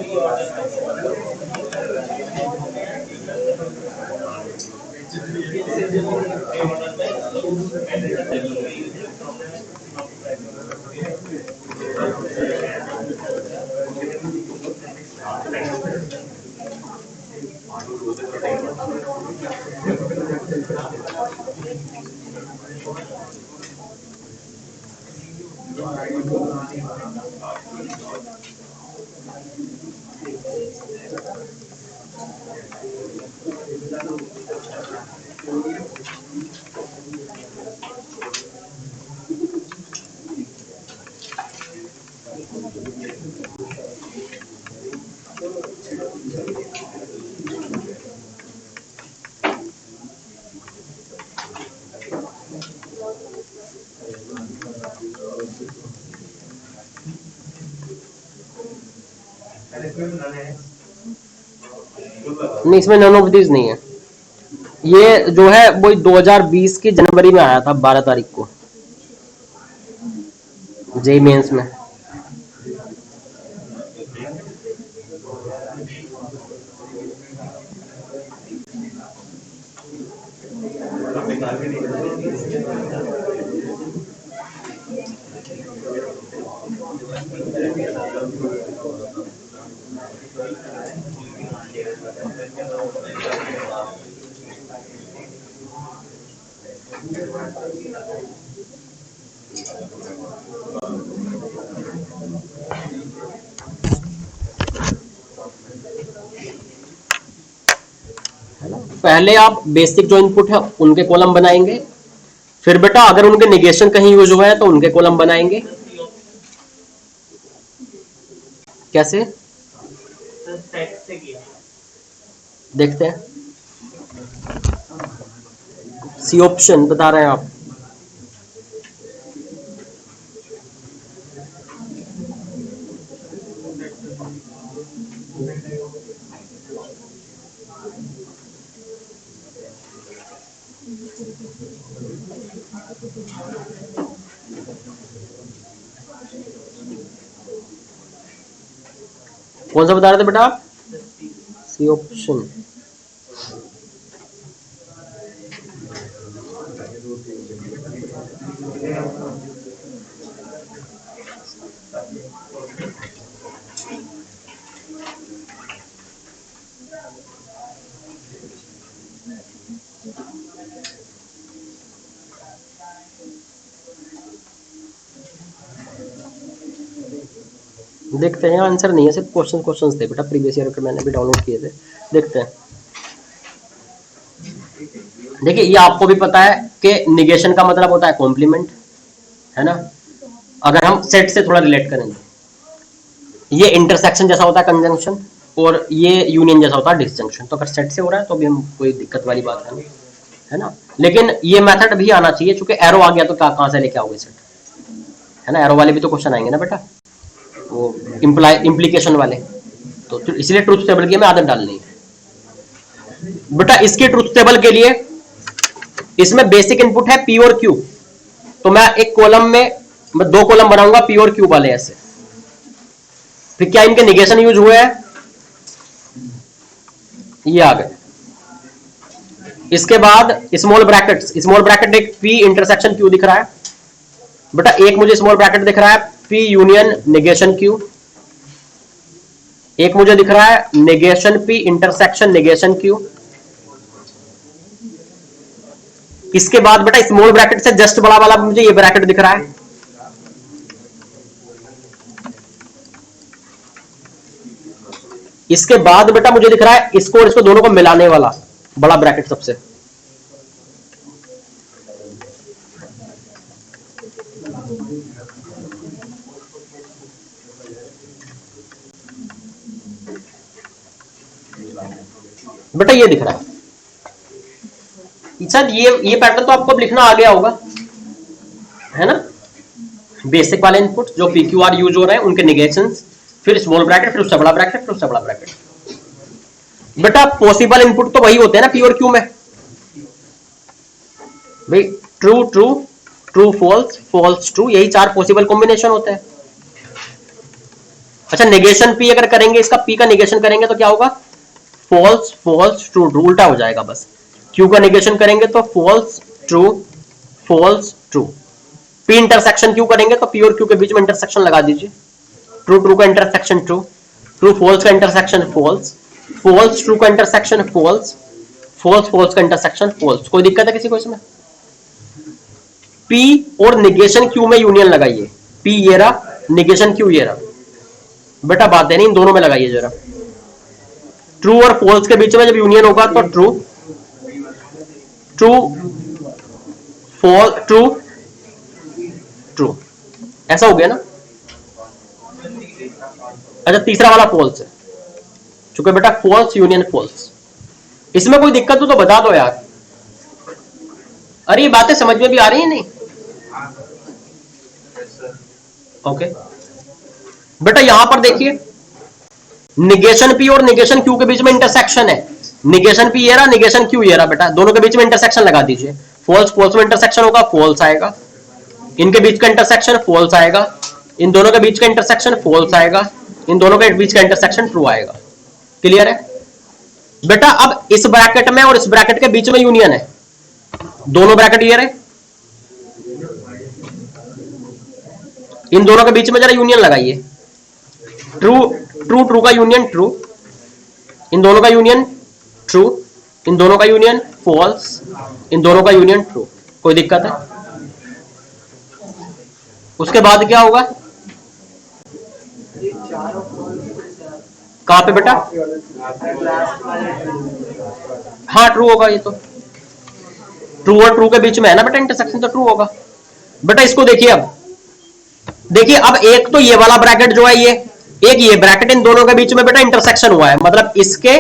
नहीं, इसमें नन ऑफ दिस नहीं है। ये जो है वो 2020 की जनवरी में आया था 12 तारीख को जेई मेंस में। पहले आप बेसिक जो इनपुट है उनके कॉलम बनाएंगे, फिर बेटा अगर उनके निगेशन कहीं यूज हुआ है तो उनके कॉलम बनाएंगे। कैसे देखते हैं, सी ऑप्शन बता रहे हैं आप। कौन सा बता रहे थे बेटा आप? C option. देखते हैं, आंसर नहीं है, सिर्फ क्वेश्चंस थे बेटा, प्रीवियस ईयर के मैंने भी डाउनलोड किए थे। देखते हैं। देखिए ये आपको भी पता है कि निगेशन का मतलब होता है कॉम्प्लीमेंट, है ना। अगर हम सेट से थोड़ा रिलेट करेंगे, ये इंटरसेक्शन जैसा होता है कंजंक्शन, और ये यूनियन जैसा होता है डिसजंक्शन। तो अगर सेट से हो रहा है तो भी हम कोई दिक्कत वाली बात है नहीं, है ना। लेकिन ये मेथड भी आना चाहिए, चूंकि एरो आ गया तो कहां से लेके आओगे सेट, है ना। एरो वाले भी तो क्वेश्चन आएंगे ना बेटा, वो इम्प्लीकेशन वाले। तो इसलिए ट्रूथ टेबल की हमें आदत डालनी है बेटा। इसके ट्रूथ टेबल के लिए इसमें बेसिक इनपुट है पी और क्यू, तो मैं एक कॉलम में मैं 2 कॉलम बनाऊंगा पी और क्यू वाले ऐसे। फिर क्या इनके निगेशन यूज हुए हैं, ये आ गए। इसके बाद स्मॉल ब्रैकेट एक पी इंटरसेक्शन क्यू दिख रहा है बेटा। एक मुझे स्मॉल ब्रैकेट दिख रहा है पी यूनियन निगेशन क्यू, एक मुझे दिख रहा है negation P intersection negation Q. इसके बाद बेटा स्मॉल ब्रैकेट से जस्ट बड़ा वाला मुझे ये ब्रैकेट दिख रहा है। इसके बाद बेटा मुझे दिख रहा है इसको और इसको दोनों को मिलाने वाला बड़ा ब्रैकेट सबसे। बेटा ये दिख रहा है सर, ये पैटर्न तो आपको अब लिखना आ गया होगा, है ना। बेसिक वाले इनपुट जो PQR यूज हो रहे हैं उनके निगेशंस, फिर स्मॉल ब्रैकेट, फिर उससे बड़ा ब्रैकेट, फिर उससे बड़ा ब्रैकेट। बेटा पॉसिबल इनपुट तो वही होते हैं ना P और Q में भाई, true true true false false true, यही 4 पॉसिबल कॉम्बिनेशन होते हैं। अच्छा नेगेशन P अगर करेंगे, इसका P का निगेशन करेंगे तो क्या होगा, फॉल्स फॉल्स ट्रू ट्रू, उल्टा हो जाएगा बस। Q का निगेशन करेंगे तो false true false true. P intersection Q करेंगे तो P और Q के बीच में इंटरसेक्शन लगा दीजिए, ट्रू ट्रू का इंटरसेक्शन ट्रू, ट्रू फॉल्स का इंटरसेक्शन फॉल्स, फॉल्स ट्रू का इंटरसेक्शन फॉल्स, फॉल्स फॉल्स का इंटरसेक्शन फॉल्स। कोई दिक्कत है किसी को इसमें? पी और निगेशन क्यू में यूनियन लगाइए, पी ये रहा, निगेशन क्यू ये रहा। बेटा बात है नहीं, इन दोनों में लगाइए जरा। ट्रू और फॉल्स के बीच में जब यूनियन होगा तो true, true fall, true true, ऐसा हो गया ना। अच्छा तीसरा वाला फॉल्स है, चूंकि बेटा फॉल्स यूनियन फॉल्स। इसमें कोई दिक्कत हो तो बता दो यार। अरे ये बातें समझ में भी आ रही है नहीं? ओके बेटा यहां पर देखिए, निगेशन पी और निगेशन क्यू के बीच में इंटरसेक्शन है। निगेशन पी ये रहा, निगेशन क्यू ये रहा। बेटा दोनों के बीच में इंटरसेक्शन लगा दीजिए। फॉल्स फॉल्स में इंटरसेक्शन होगा, फॉल्स आएगा। इनके बीच का इंटरसेक्शन फॉल्स आएगा, इन दोनों के बीच का इंटरसेक्शन फॉल्स आएगा, इन दोनों के बीच का इंटरसेक्शन ट्रू आएगा। क्लियर है बेटा? अब इस ब्रैकेट में और इस ब्रैकेट के बीच में यूनियन है, दोनों ब्रैकेट क्लियर है। इन दोनों के बीच में जरा यूनियन लगाइए। ट्रू ट्रू ट्रू का यूनियन ट्रू, इन दोनों का यूनियन ट्रू, इन दोनों का यूनियन फॉल्स, इन दोनों का यूनियन ट्रू। कोई दिक्कत है? उसके बाद क्या होगा? कहां पे बेटा? हाँ ट्रू होगा, ये तो ट्रू और ट्रू के बीच में है ना बेटा इंटरसेक्शन, तो ट्रू होगा। बेटा इसको देखिए, अब देखिए, अब एक तो ये वाला ब्रैकेट जो है ये, एक ये ब्रैकेट, इन दोनों के बीच में बेटा इंटरसेक्शन हुआ है, मतलब इसके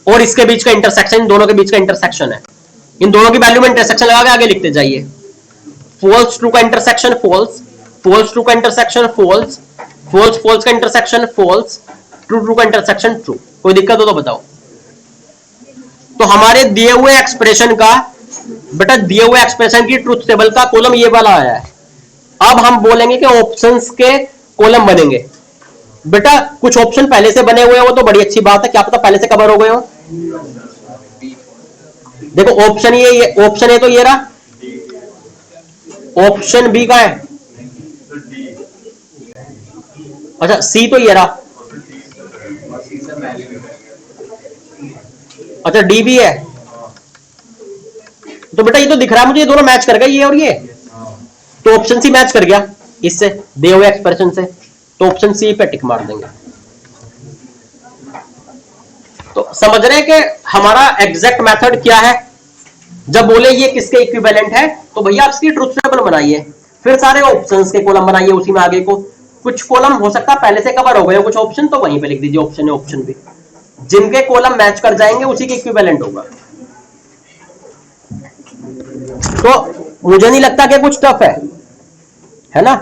और इसके बीच का इंटरसेक्शन, इन दोनों के बीच का इंटरसेक्शन है। इन दोनों की वैल्यू में इंटरसेक्शन लगा के आगे लिखते जाइए। फॉल्स ट्रू का इंटरसेक्शन फॉल्स, फॉल्स ट्रू का इंटरसेक्शन फॉल्स, फॉल्स फॉल्स का इंटरसेक्शन फॉल्स, ट्रू ट्रू का इंटरसेक्शन ट्रू। कोई दिक्कत हो तो बताओ। तो हमारे दिए हुए एक्सप्रेशन का बेटा, दिए हुए एक्सप्रेशन की ट्रुथ टेबल का कॉलम ये वाला आया है। अब हम बोलेंगे कि ऑप्शंस के कॉलम बनेंगे। बेटा कुछ ऑप्शन पहले से बने हुए हो तो बड़ी अच्छी बात है, क्या पता पहले से कवर हो गए हो। देखो ऑप्शन ये ऑप्शन है तो ये रहा, ऑप्शन बी का है। अच्छा सी तो ये रहा, अच्छा डी भी है। तो बेटा ये तो दिख रहा है मुझे, ये दोनों मैच कर गए, ये और ये, तो ऑप्शन सी मैच कर गया इससे दिए हुए एक्सप्रेशन से, तो ऑप्शन सी पे टिक मार देंगे। तो समझ रहे हैं कि हमारा एग्जैक्ट मेथड क्या है। जब बोले ये किसके इक्विवेलेंट है तो भैया आप इसकी ट्रुथ टेबल बनाइए, फिर सारे ऑप्शंस के कॉलम बनाइए उसी में आगे को। कुछ कॉलम हो सकता है पहले से कवर हो गए हो, कुछ ऑप्शन तो वहीं पे लिख दीजिए ऑप्शन है ऑप्शन भी, जिनके कॉलम मैच कर जाएंगे उसी के इक्विवेलेंट होगा। तो मुझे नहीं लगता कि कुछ टफ है ना।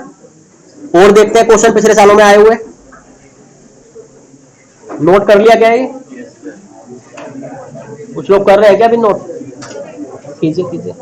और देखते हैं क्वेश्चन पिछले सालों में आए हुए, नोट कर लिया क्या ये? कुछ लोग कर रहे हैं क्या अभी नोट? कीजिए कीजिए।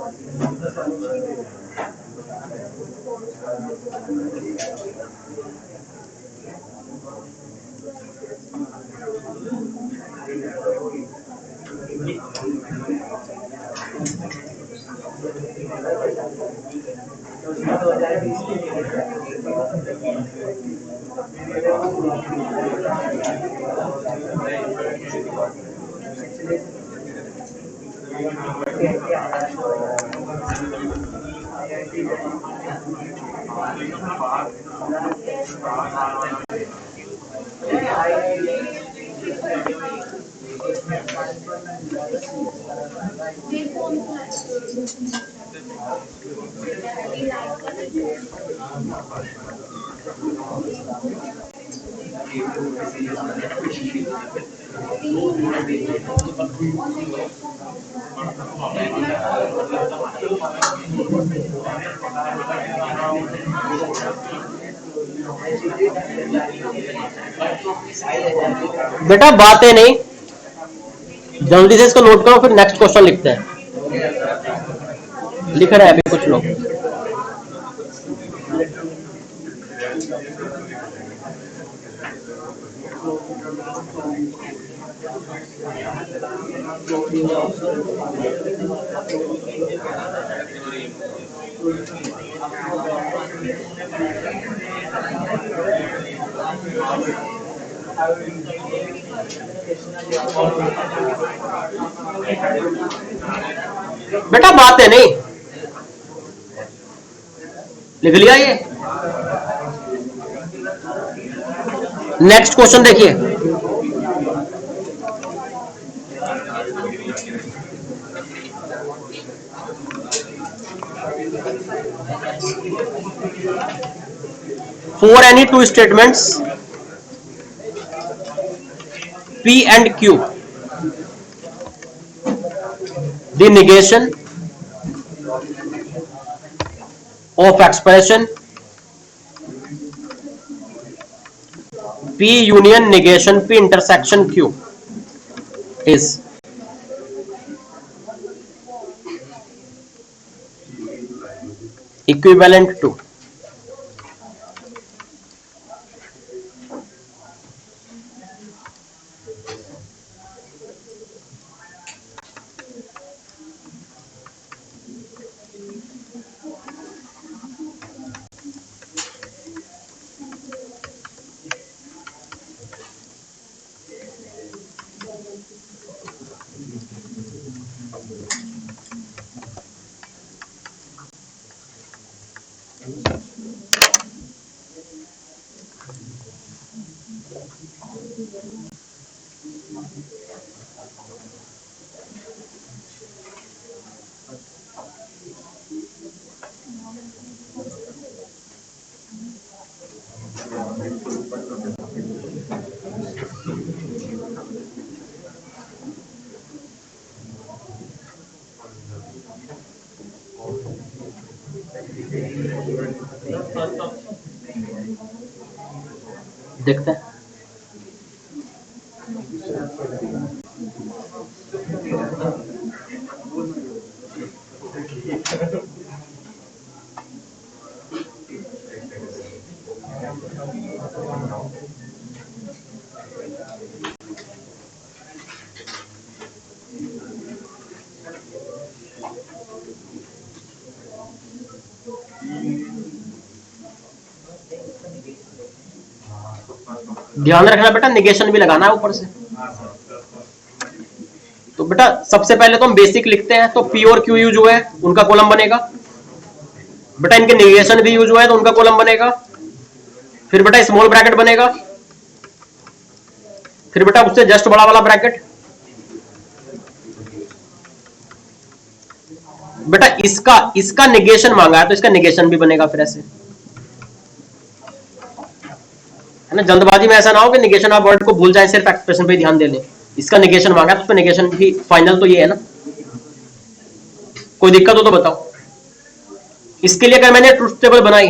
बेटा बातें नहीं, जल्दी से इसको नोट करो, फिर नेक्स्ट क्वेश्चन लिखते हैं। लिख रहे हैं अभी कुछ लोग। बेटा बात है नहीं, लिख लिया ये। नेक्स्ट क्वेश्चन देखिए, for any two statements P and Q, the negation of expression P union negation P intersection Q is equivalent to देखते हैं। ध्यान रखना बेटा, निगेशन भी लगाना है ऊपर से। तो बेटा सबसे पहले तो हम बेसिक लिखते हैं, तो पी और क्यू यूज हुआ है उनका कॉलम बनेगा। बेटा इनके निगेशन भी यूज हुआ है तो उनका कॉलम बनेगा। फिर बेटा स्मॉल ब्रैकेट बनेगा, फिर बेटा उससे जस्ट बड़ा वाला ब्रैकेट। बेटा इसका निगेशन मांगा है तो इसका निगेशन भी बनेगा फिर ऐसे, है ना। जल्दबाजी में ऐसा ना हो कि निगेशन ऑफ वर्ड को भूल जाए, सिर्फ एक्सप्रेशन पे ध्यान दे लें। इसका निगेशन मांगा है तो उसका निगेशन भी फाइनल तो ये है ना। कोई दिक्कत हो तो बताओ। इसके लिए अगर मैंने ट्रुथ टेबल बनाई,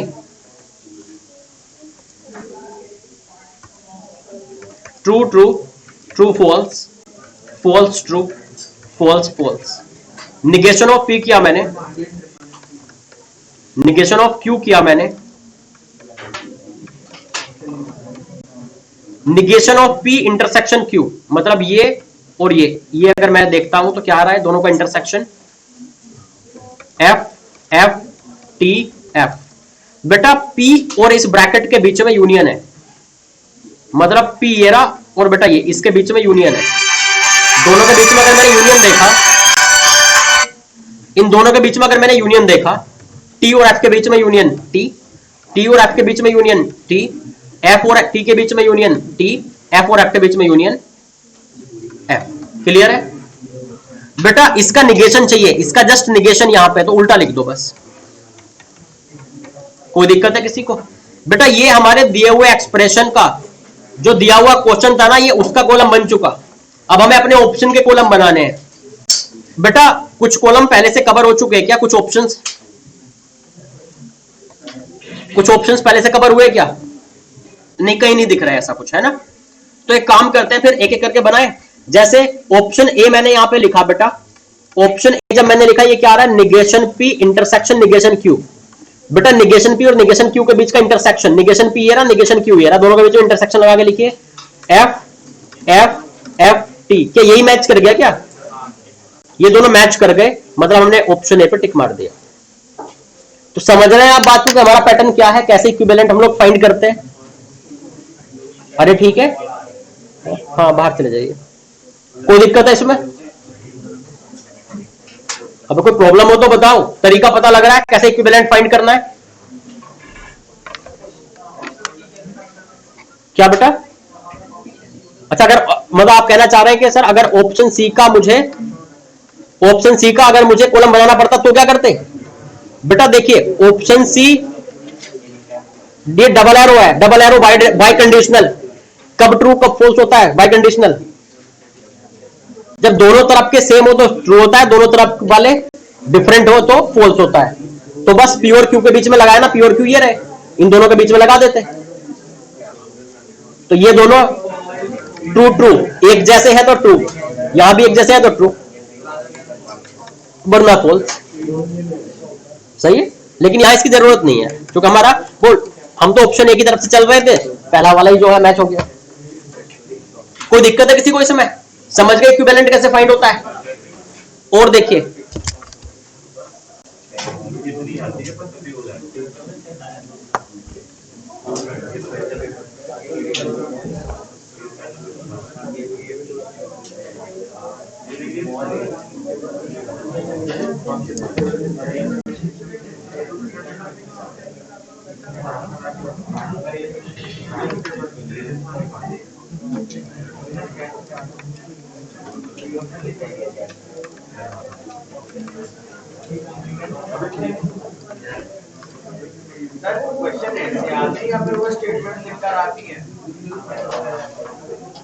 true true, true false, false true, false false. Negation of P किया मैंने, निगेशन ऑफ क्यू किया मैंने, negation of P intersection Q, मतलब ये और ये अगर मैं देखता हूं तो क्या आ रहा है, दोनों का intersection F F T F. बेटा पी और इस ब्रैकेट के बीच में यूनियन है, मतलब पी ये रहा और बेटा ये इसके बीच में यूनियन है। दोनों के बीच में अगर मैंने यूनियन देखा, इन दोनों के बीच में अगर मैंने यूनियन देखा, टी और एफ के बीच में यूनियन टी, टी और एफ के बीच में यूनियन टी, एफ और टी के बीच में यूनियन टी, एफ और एफ के बीच में यूनियन एफ। क्लियर है बेटा। इसका निगेशन चाहिए, इसका जस्ट निगेशन यहां पे, तो उल्टा लिख दो बस। कोई दिक्कत है किसी को? बेटा ये हमारे दिए हुए एक्सप्रेशन का जो दिया हुआ क्वेश्चन था ना, ये उसका कॉलम बन चुका। अब हमें अपने ऑप्शन के कॉलम बनाने हैं। बेटा कुछ कॉलम पहले से कवर हो चुके हैं क्या? कुछ ऑप्शंस पहले से कवर हुए क्या? नहीं, कहीं नहीं दिख रहा है ऐसा कुछ, है ना। तो एक काम करते हैं, फिर एक एक करके बनाए। जैसे ऑप्शन ए मैंने यहां पे लिखा बेटा, ऑप्शन ए जब मैंने लिखा, ये क्या आ रहा है, negation P intersection negation Q. बेटा निगेशन पी और निगेशन क्यू के बीच का इंटरसेक्शन, निगेशन पी ये रहा, निगेशन क्यू ये रहा, दोनों के बीच में इंटरसेक्शन लगा के लिखिए एफ एफ एफ टी। क्या यही मैच कर गया क्या? ये दोनों मैच कर गए, मतलब हमने ऑप्शन ए पे टिक मार दिया। तो समझ रहे हैं आप बात को, हमारा पैटर्न क्या है, कैसे इक्विवेलेंट हम लोग फाइंड करते हैं। अरे ठीक है, हाँ बाहर चले जाइए। कोई दिक्कत है इसमें? अब कोई प्रॉब्लम हो तो बताओ, तरीका पता लग रहा है कैसे इक्विवेलेंट फाइंड करना है? क्या बेटा? अच्छा, अगर मतलब आप कहना चाह रहे हैं कि सर अगर ऑप्शन सी का अगर मुझे कॉलम बनाना पड़ता तो क्या करते? बेटा देखिए, ऑप्शन सी ये डबल एरो है, डबल एरो बाय कंडीशनल। कब ट्रू कब फॉल्स होता है बाय कंडीशनल? जब दोनों तरफ के सेम हो तो ट्रू होता है, दोनों तरफ वाले डिफरेंट हो तो फॉल्स होता है। तो बस पी और क्यू के बीच में लगाया ना, पी और क्यू ये रहे, इन दोनों के बीच में लगा देते। तो ये दोनों ट्रू ट्रू एक जैसे है तो ट्रू, यहां भी एक जैसे है तो ट्रू, वरना फॉल्स। सही है, लेकिन यहां इसकी जरूरत नहीं है क्योंकि हमारा वो हम तो ऑप्शन ए की तरफ से चल रहे थे, पहला वाला ही जो है मैच हो गया। कोई दिक्कत है किसी को इसमें? समझ गए इक्विवेलेंट कैसे फाइंड होता है? और देखिए, क्वेश्चन ऐसे आते हैं या फिर वो स्टेटमेंट लिखकर आती है?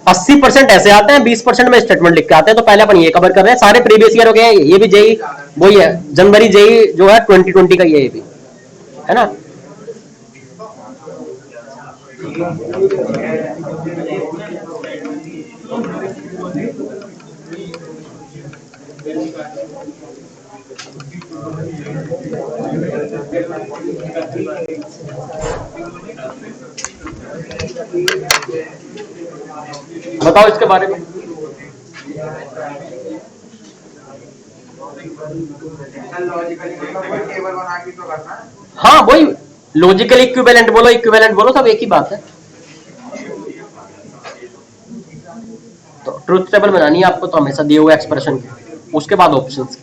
80% ऐसे आते हैं, 20% में स्टेटमेंट लिख के आते हैं। तो पहले अपन ये कवर कर रहे हैं, सारे प्रीवियस ईयर हो गए हैं, ये भी जेई वही है, जनवरी जेई जो है 2020 का ये भी है ना। बताओ इसके बारे में। टेबल बना के तो करना है। हाँ वही, लॉजिकल इक्विवेलेंट बोलो, इक्विवेलेंट बोलो, सब एक ही बात है। तो ट्रुथ टेबल बनानी है आपको तो हमेशा दिए हुए एक्सप्रेशन की, उसके बाद ऑप्शंस।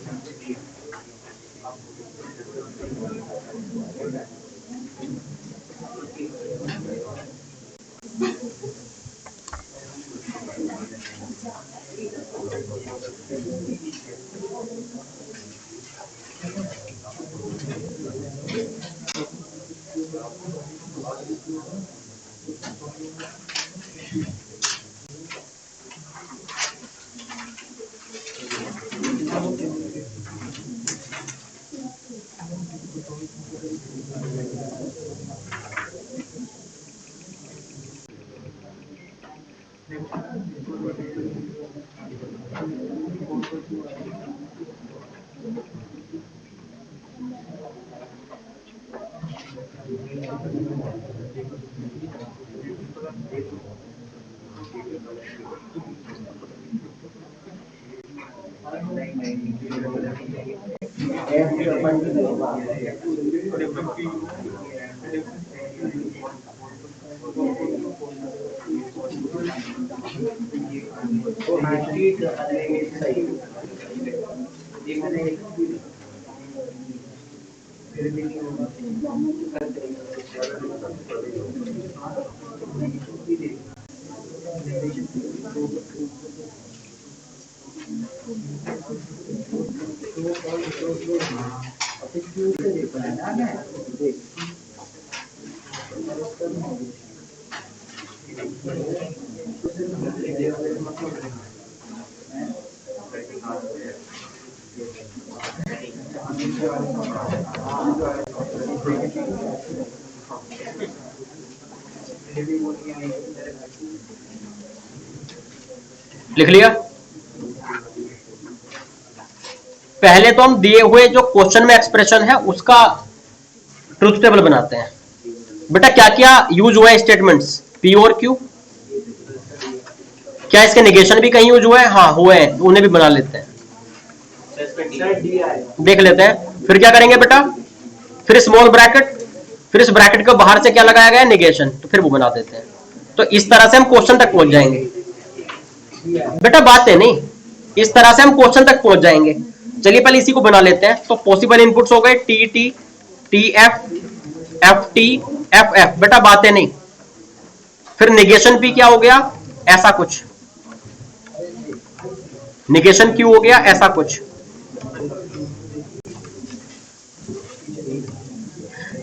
लिख लिया। पहले तो हम दिए हुए जो क्वेश्चन में एक्सप्रेशन है उसका ट्रुथ टेबल बनाते हैं। बेटा क्या क्या यूज हुआ है स्टेटमेंट्स, पी और क्यू, क्या इसके नेगेशन भी कहीं यूज हुए हैं? हाँ हुए हैं, उन्हें भी बना लेते हैं, देख लेते हैं। फिर क्या करेंगे बेटा, फिर स्मॉल ब्रैकेट, फिर इस ब्रैकेट के बाहर से क्या लगाया गया है, नेगेशन, तो फिर वो बना देते हैं। तो इस तरह से हम क्वेश्चन तक पहुंच जाएंगे। बेटा बातें नहीं, इस तरह से हम क्वेश्चन तक पहुंच जाएंगे। चलिए पहले इसी को बना लेते हैं। तो पॉसिबल इनपुट्स हो गए T T, T F, F T, F F. बेटा बातें नहीं। फिर निगेशन पी क्या हो गया, ऐसा कुछ। निगेशन क्यू हो गया ऐसा कुछ।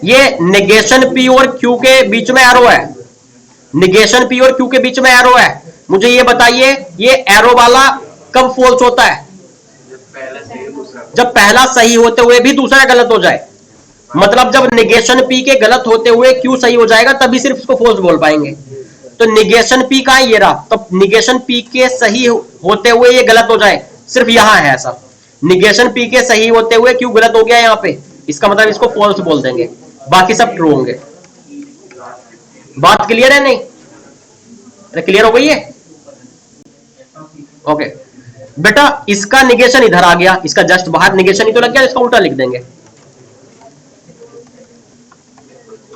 ये निगेशन पी और क्यू के बीच में एरो है। निगेशन पी और क्यू के बीच में एरो है। मुझे ये बताइए ये एरो वाला कब फॉल्स होता है, जब पहला सही होते हुए भी दूसरा गलत हो जाए। मतलब जब निगेशन पी के गलत होते हुए क्यू सही हो जाएगा तभी सिर्फ इसको फॉल्स बोल पाएंगे। तो निगेशन पी का ये रहा, तो निगेशन पी के सही होते हुए ये गलत हो जाए, सिर्फ यहां है ऐसा। निगेशन पी के सही होते हुए क्यू गलत हो गया यहां पे, इसका मतलब इसको फॉल्स बोल देंगे, बाकी सब ट्रू होंगे। बात क्लियर है नहीं? क्लियर हो गई है? ओके बेटा इसका निगेशन इधर आ गया, इसका जस्ट बाहर निगेशन ही तो लग गया, इसका उल्टा लिख देंगे।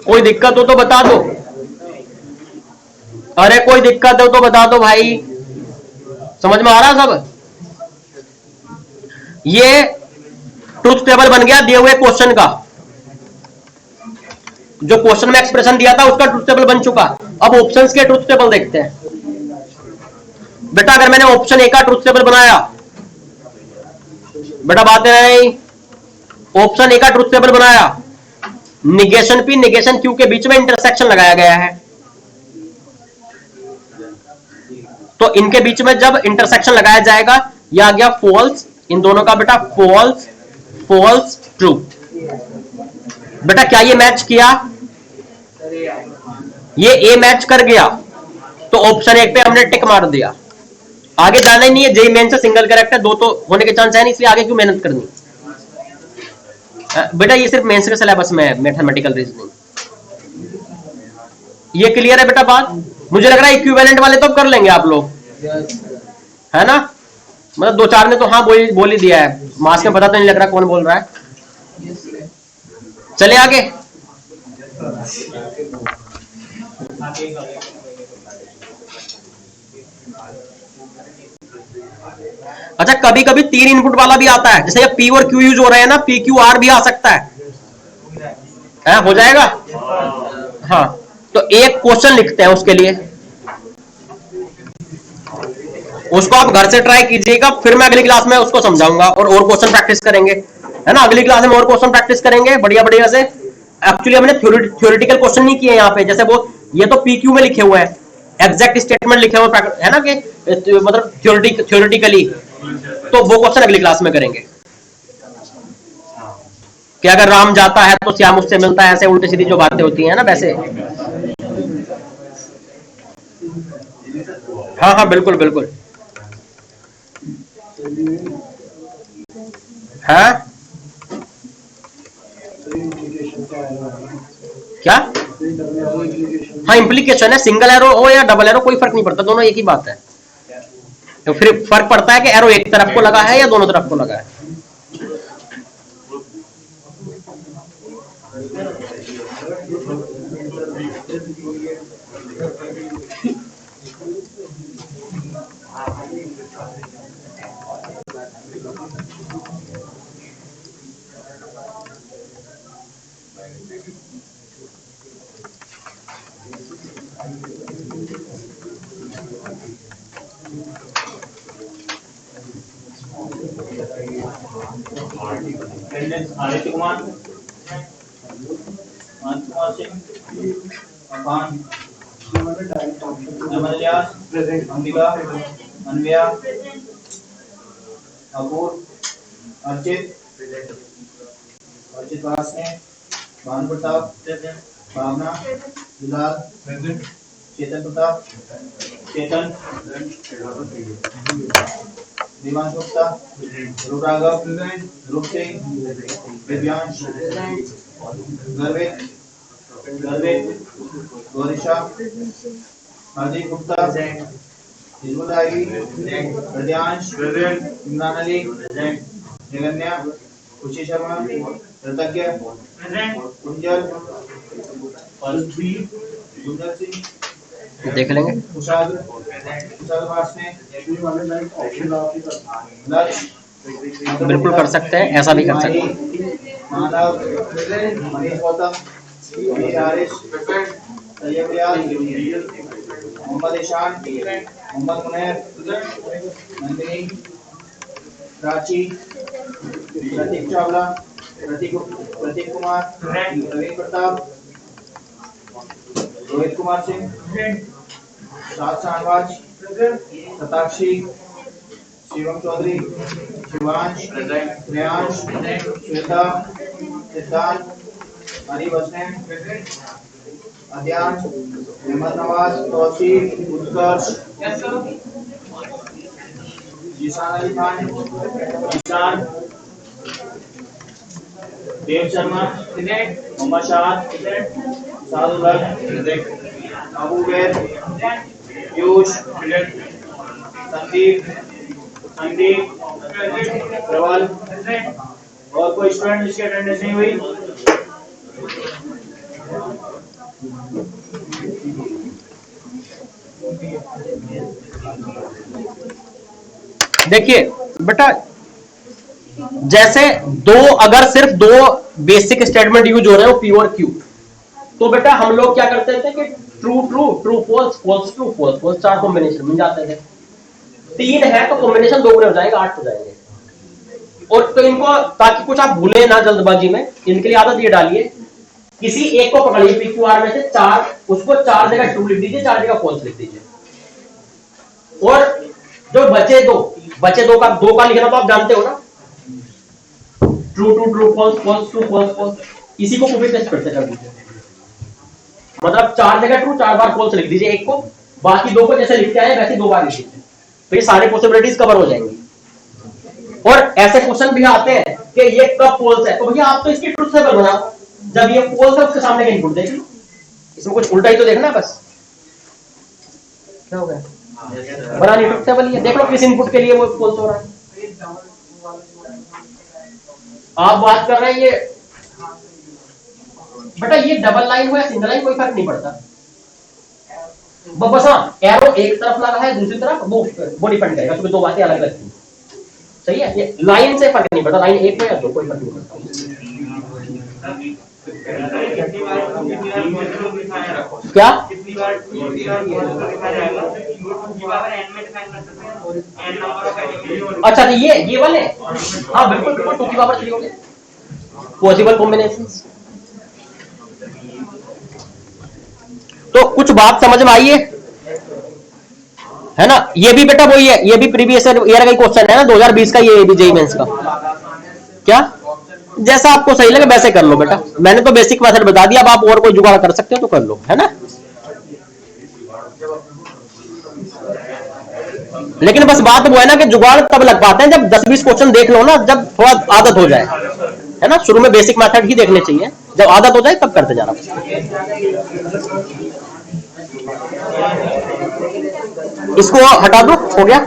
कोई दिक्कत हो तो बता दो, अरे कोई दिक्कत हो तो बता दो भाई, समझ में आ रहा सब? ये ट्रुथ टेबल बन गया दिए हुए क्वेश्चन का, जो क्वेश्चन में एक्सप्रेशन दिया था उसका ट्रुथ टेबल बन चुका। अब ऑप्शंस के ट्रुथ टेबल देखते हैं। बेटा अगर मैंने ऑप्शन ए का ट्रुथ टेबल बनाया, बेटा बात है नहीं, ऑप्शन ए का ट्रुथ टेबल बनाया, निगेशन पी निगेशन क्यू के बीच में इंटरसेक्शन लगाया गया है, तो इनके बीच में जब इंटरसेक्शन लगाया जाएगा यह आ गया फॉल्स, इन दोनों का बेटा फॉल्स फॉल्स ट्रू। बेटा क्या ये मैच किया? ये ए मैच कर गया, तो ऑप्शन एक पे हमने टिक मार दिया। आगे जाना ही नहीं है, जेई मेन से सिंगल करेक्ट है, दो तो होने के चांस है नहीं, इसलिए आगे क्यों मेहनत करनी। बेटा ये सिर्फ मेंस के सिलेबस में है, मैथमेटिकल रीजनिंग। ये क्लियर है बेटा बात? मुझे लग रहा है इक्विवेलेंट वाले तो कर लेंगे आप लोग, है ना? मतलब दो चार ने तो हाँ बोल ही दिया है, मास में पता तो नहीं लग रहा कौन बोल रहा है। चले आगे। अच्छा कभी कभी 3 इनपुट वाला भी आता है, जैसे ये पी और क्यू यूज हो रहे हैं ना, पी क्यू आर भी आ सकता है हो जाएगा। हाँ तो एक क्वेश्चन लिखते हैं उसके लिए, उसको आप घर से ट्राई कीजिएगा, फिर मैं अगली क्लास में उसको समझाऊंगा और क्वेश्चन प्रैक्टिस करेंगे, है ना? अगली क्लास में और क्वेश्चन प्रैक्टिस करेंगे बढ़िया बढ़िया से। एक्चुअली हमने थ्योरेटिकल क्वेश्चन नहीं किए यहाँ पे, जैसे वो ये तो पीक्यू में लिखे हुए हैं, एग्जैक्ट स्टेटमेंट लिखे हुए है ना, कि मतलब थ्योरेटिकली, तो वो क्वेश्चन अगली क्लास में करेंगे कि अगर राम जाता है तो श्याम उससे मिलता है, ऐसे उल्टी सीधी जो बातें होती हैं ना वैसे। हाँ हाँ बिल्कुल बिल्कुल। हाँ क्या? हाँ इंप्लीकेशन है, सिंगल एरो हो या डबल एरो कोई फर्क नहीं पड़ता, दोनों एक ही बात है। तो फिर फर्क पड़ता है कि एरो एक तरफ को लगा है या दोनों तरफ को लगा है। आदित्य कुमार, कुमार सिंह, अहमद इलियास, अंबिका, अनविया, अपूर, अर्चित, अर्चित वासने, भानु प्रताप, भावना, बिलाल, चेतन प्रताप, चेतन, दिवांश गुप्ता, ध्रुव राघव, ध्रुव सिंह, दिव्यांश, गर्वित, गौरीशा, हार्दिक गुप्ता, हिजबुल्लाही, हृदयांश, इमरान अली, जगन्या, खुशी शर्मा, कृतज्ञ, कुंजल, गुंजल सिंह, देख लेंगे। कुशाल वासने, लक्ष्य, बिल्कुल कर सकते हैं, ऐसा भी कर सकते हैं। मानव, मनीष गौतम, वीर हारिस, तैयब रियाज, मोहम्मद ईशान, मोहम्मद मुनैर, नंदिनी, प्राची, प्रतीक चावला, प्रतीक कुमार, प्रवीण प्रताप, रोहित कुमार सिंह, सात शाहनवाज, सताक्षी, शिवम चौधरी, शिवांश, श्रेयांश, श्वेता, सिद्धांत, हरी बसने, अध्यांश, अहमद नवाज, तौसीफ, उत्कर्ष, जीशान अली खान, ईशान, देव शर्मा, मोहम्मद शाह, सादुल हक, अबू बैर, पीयूष, संदीप, प्रबल। और कोई स्टूडेंट जिसकी अटेंडेंस नहीं हुई? देखिए बेटा, जैसे अगर सिर्फ दो बेसिक स्टेटमेंट यूज हो रहे हो, पी और क्यू, तो बेटा हम लोग क्या करते थे कि true true, true false, false true, false false, 4 combination मिल जाते थे। 3 है तो कॉम्बिनेशन 2 हो जाएगा, 8 हो जाएंगे। और तो इनको, ताकि कुछ आप भूले ना जल्दबाजी में, इनके लिए आदत ये डालिए, किसी एक को पकड़िए PQR में से 4, उसको 4 जगह ट्रू लिख दीजिए, 4 जगह फॉल्स लिख दीजिए। और जो बचे दो का लिखना तो आप जानते हो ना, true true true, false false, true false false, इसी को कॉपी पेस्ट करते कर दीजिए। मतलब 4 जगह ट्रू, 4 बार फॉल्स लिख दीजिए एक को, बाकी 2 को जैसे लिखते आए वैसे 2 बार लिख दीजिए, तो ये सारी पॉसिबिलिटीज कवर हो जाएंगी। और ऐसे क्वेश्चन भी आते हैं कि ये कब फॉल्स है, तो भैया आप तो इसकी ट्रुथ टेबल बनाओ, जब ये फॉल्स है उसके सामने का इनपुट देख लो, इसमें कुछ उल्टा ही तो देखना है बस। क्या हो गया? बनानी ट्रुथ टेबल, ये देख लो किस इनपुट के लिए वो फॉल्स हो रहा है। आप बात कर रहे हैं ये बेटा, ये डबल लाइन हो या सिंगल लाइन कोई फर्क नहीं पड़ता, बस हाँ एरो एक तरफ लगा है, दूसरी तरफ वो डिपेंड करेगा, क्योंकि 2 बातें अलग अलग थी। सही है, ये लाइन से फर्क नहीं पड़ता, लाइन एक हो या 2 कोई फर्क नहीं पड़ता। क्या अच्छा, तो ये वाले, हाँ बिल्कुल बिल्कुल, 2 की पावर 3 हो गए पॉसिबल कॉम्बिनेशंस। तो कुछ बात समझ में आई है ना? ये भी बेटा वही है, ये भी प्रीवियस ईयर का ही क्वेश्चन है ना, 2020 का, ये भी जेईई मेंस का। क्या जैसा आपको सही लगे वैसे कर लो बेटा, मैंने तो बेसिक मेथड बता दिया, अब आप और कोई जुगाड़ कर सकते हो तो कर लो, है ना? लेकिन बस बात वो है ना कि जुगाड़ तब लग पाते हैं जब 10-20 क्वेश्चन देख लो ना, जब थोड़ा आदत हो जाए, है ना? शुरू में बेसिक मेथड ही देखने चाहिए, जब आदत हो जाए तब करते जाना। इसको हटा दो, हो गया।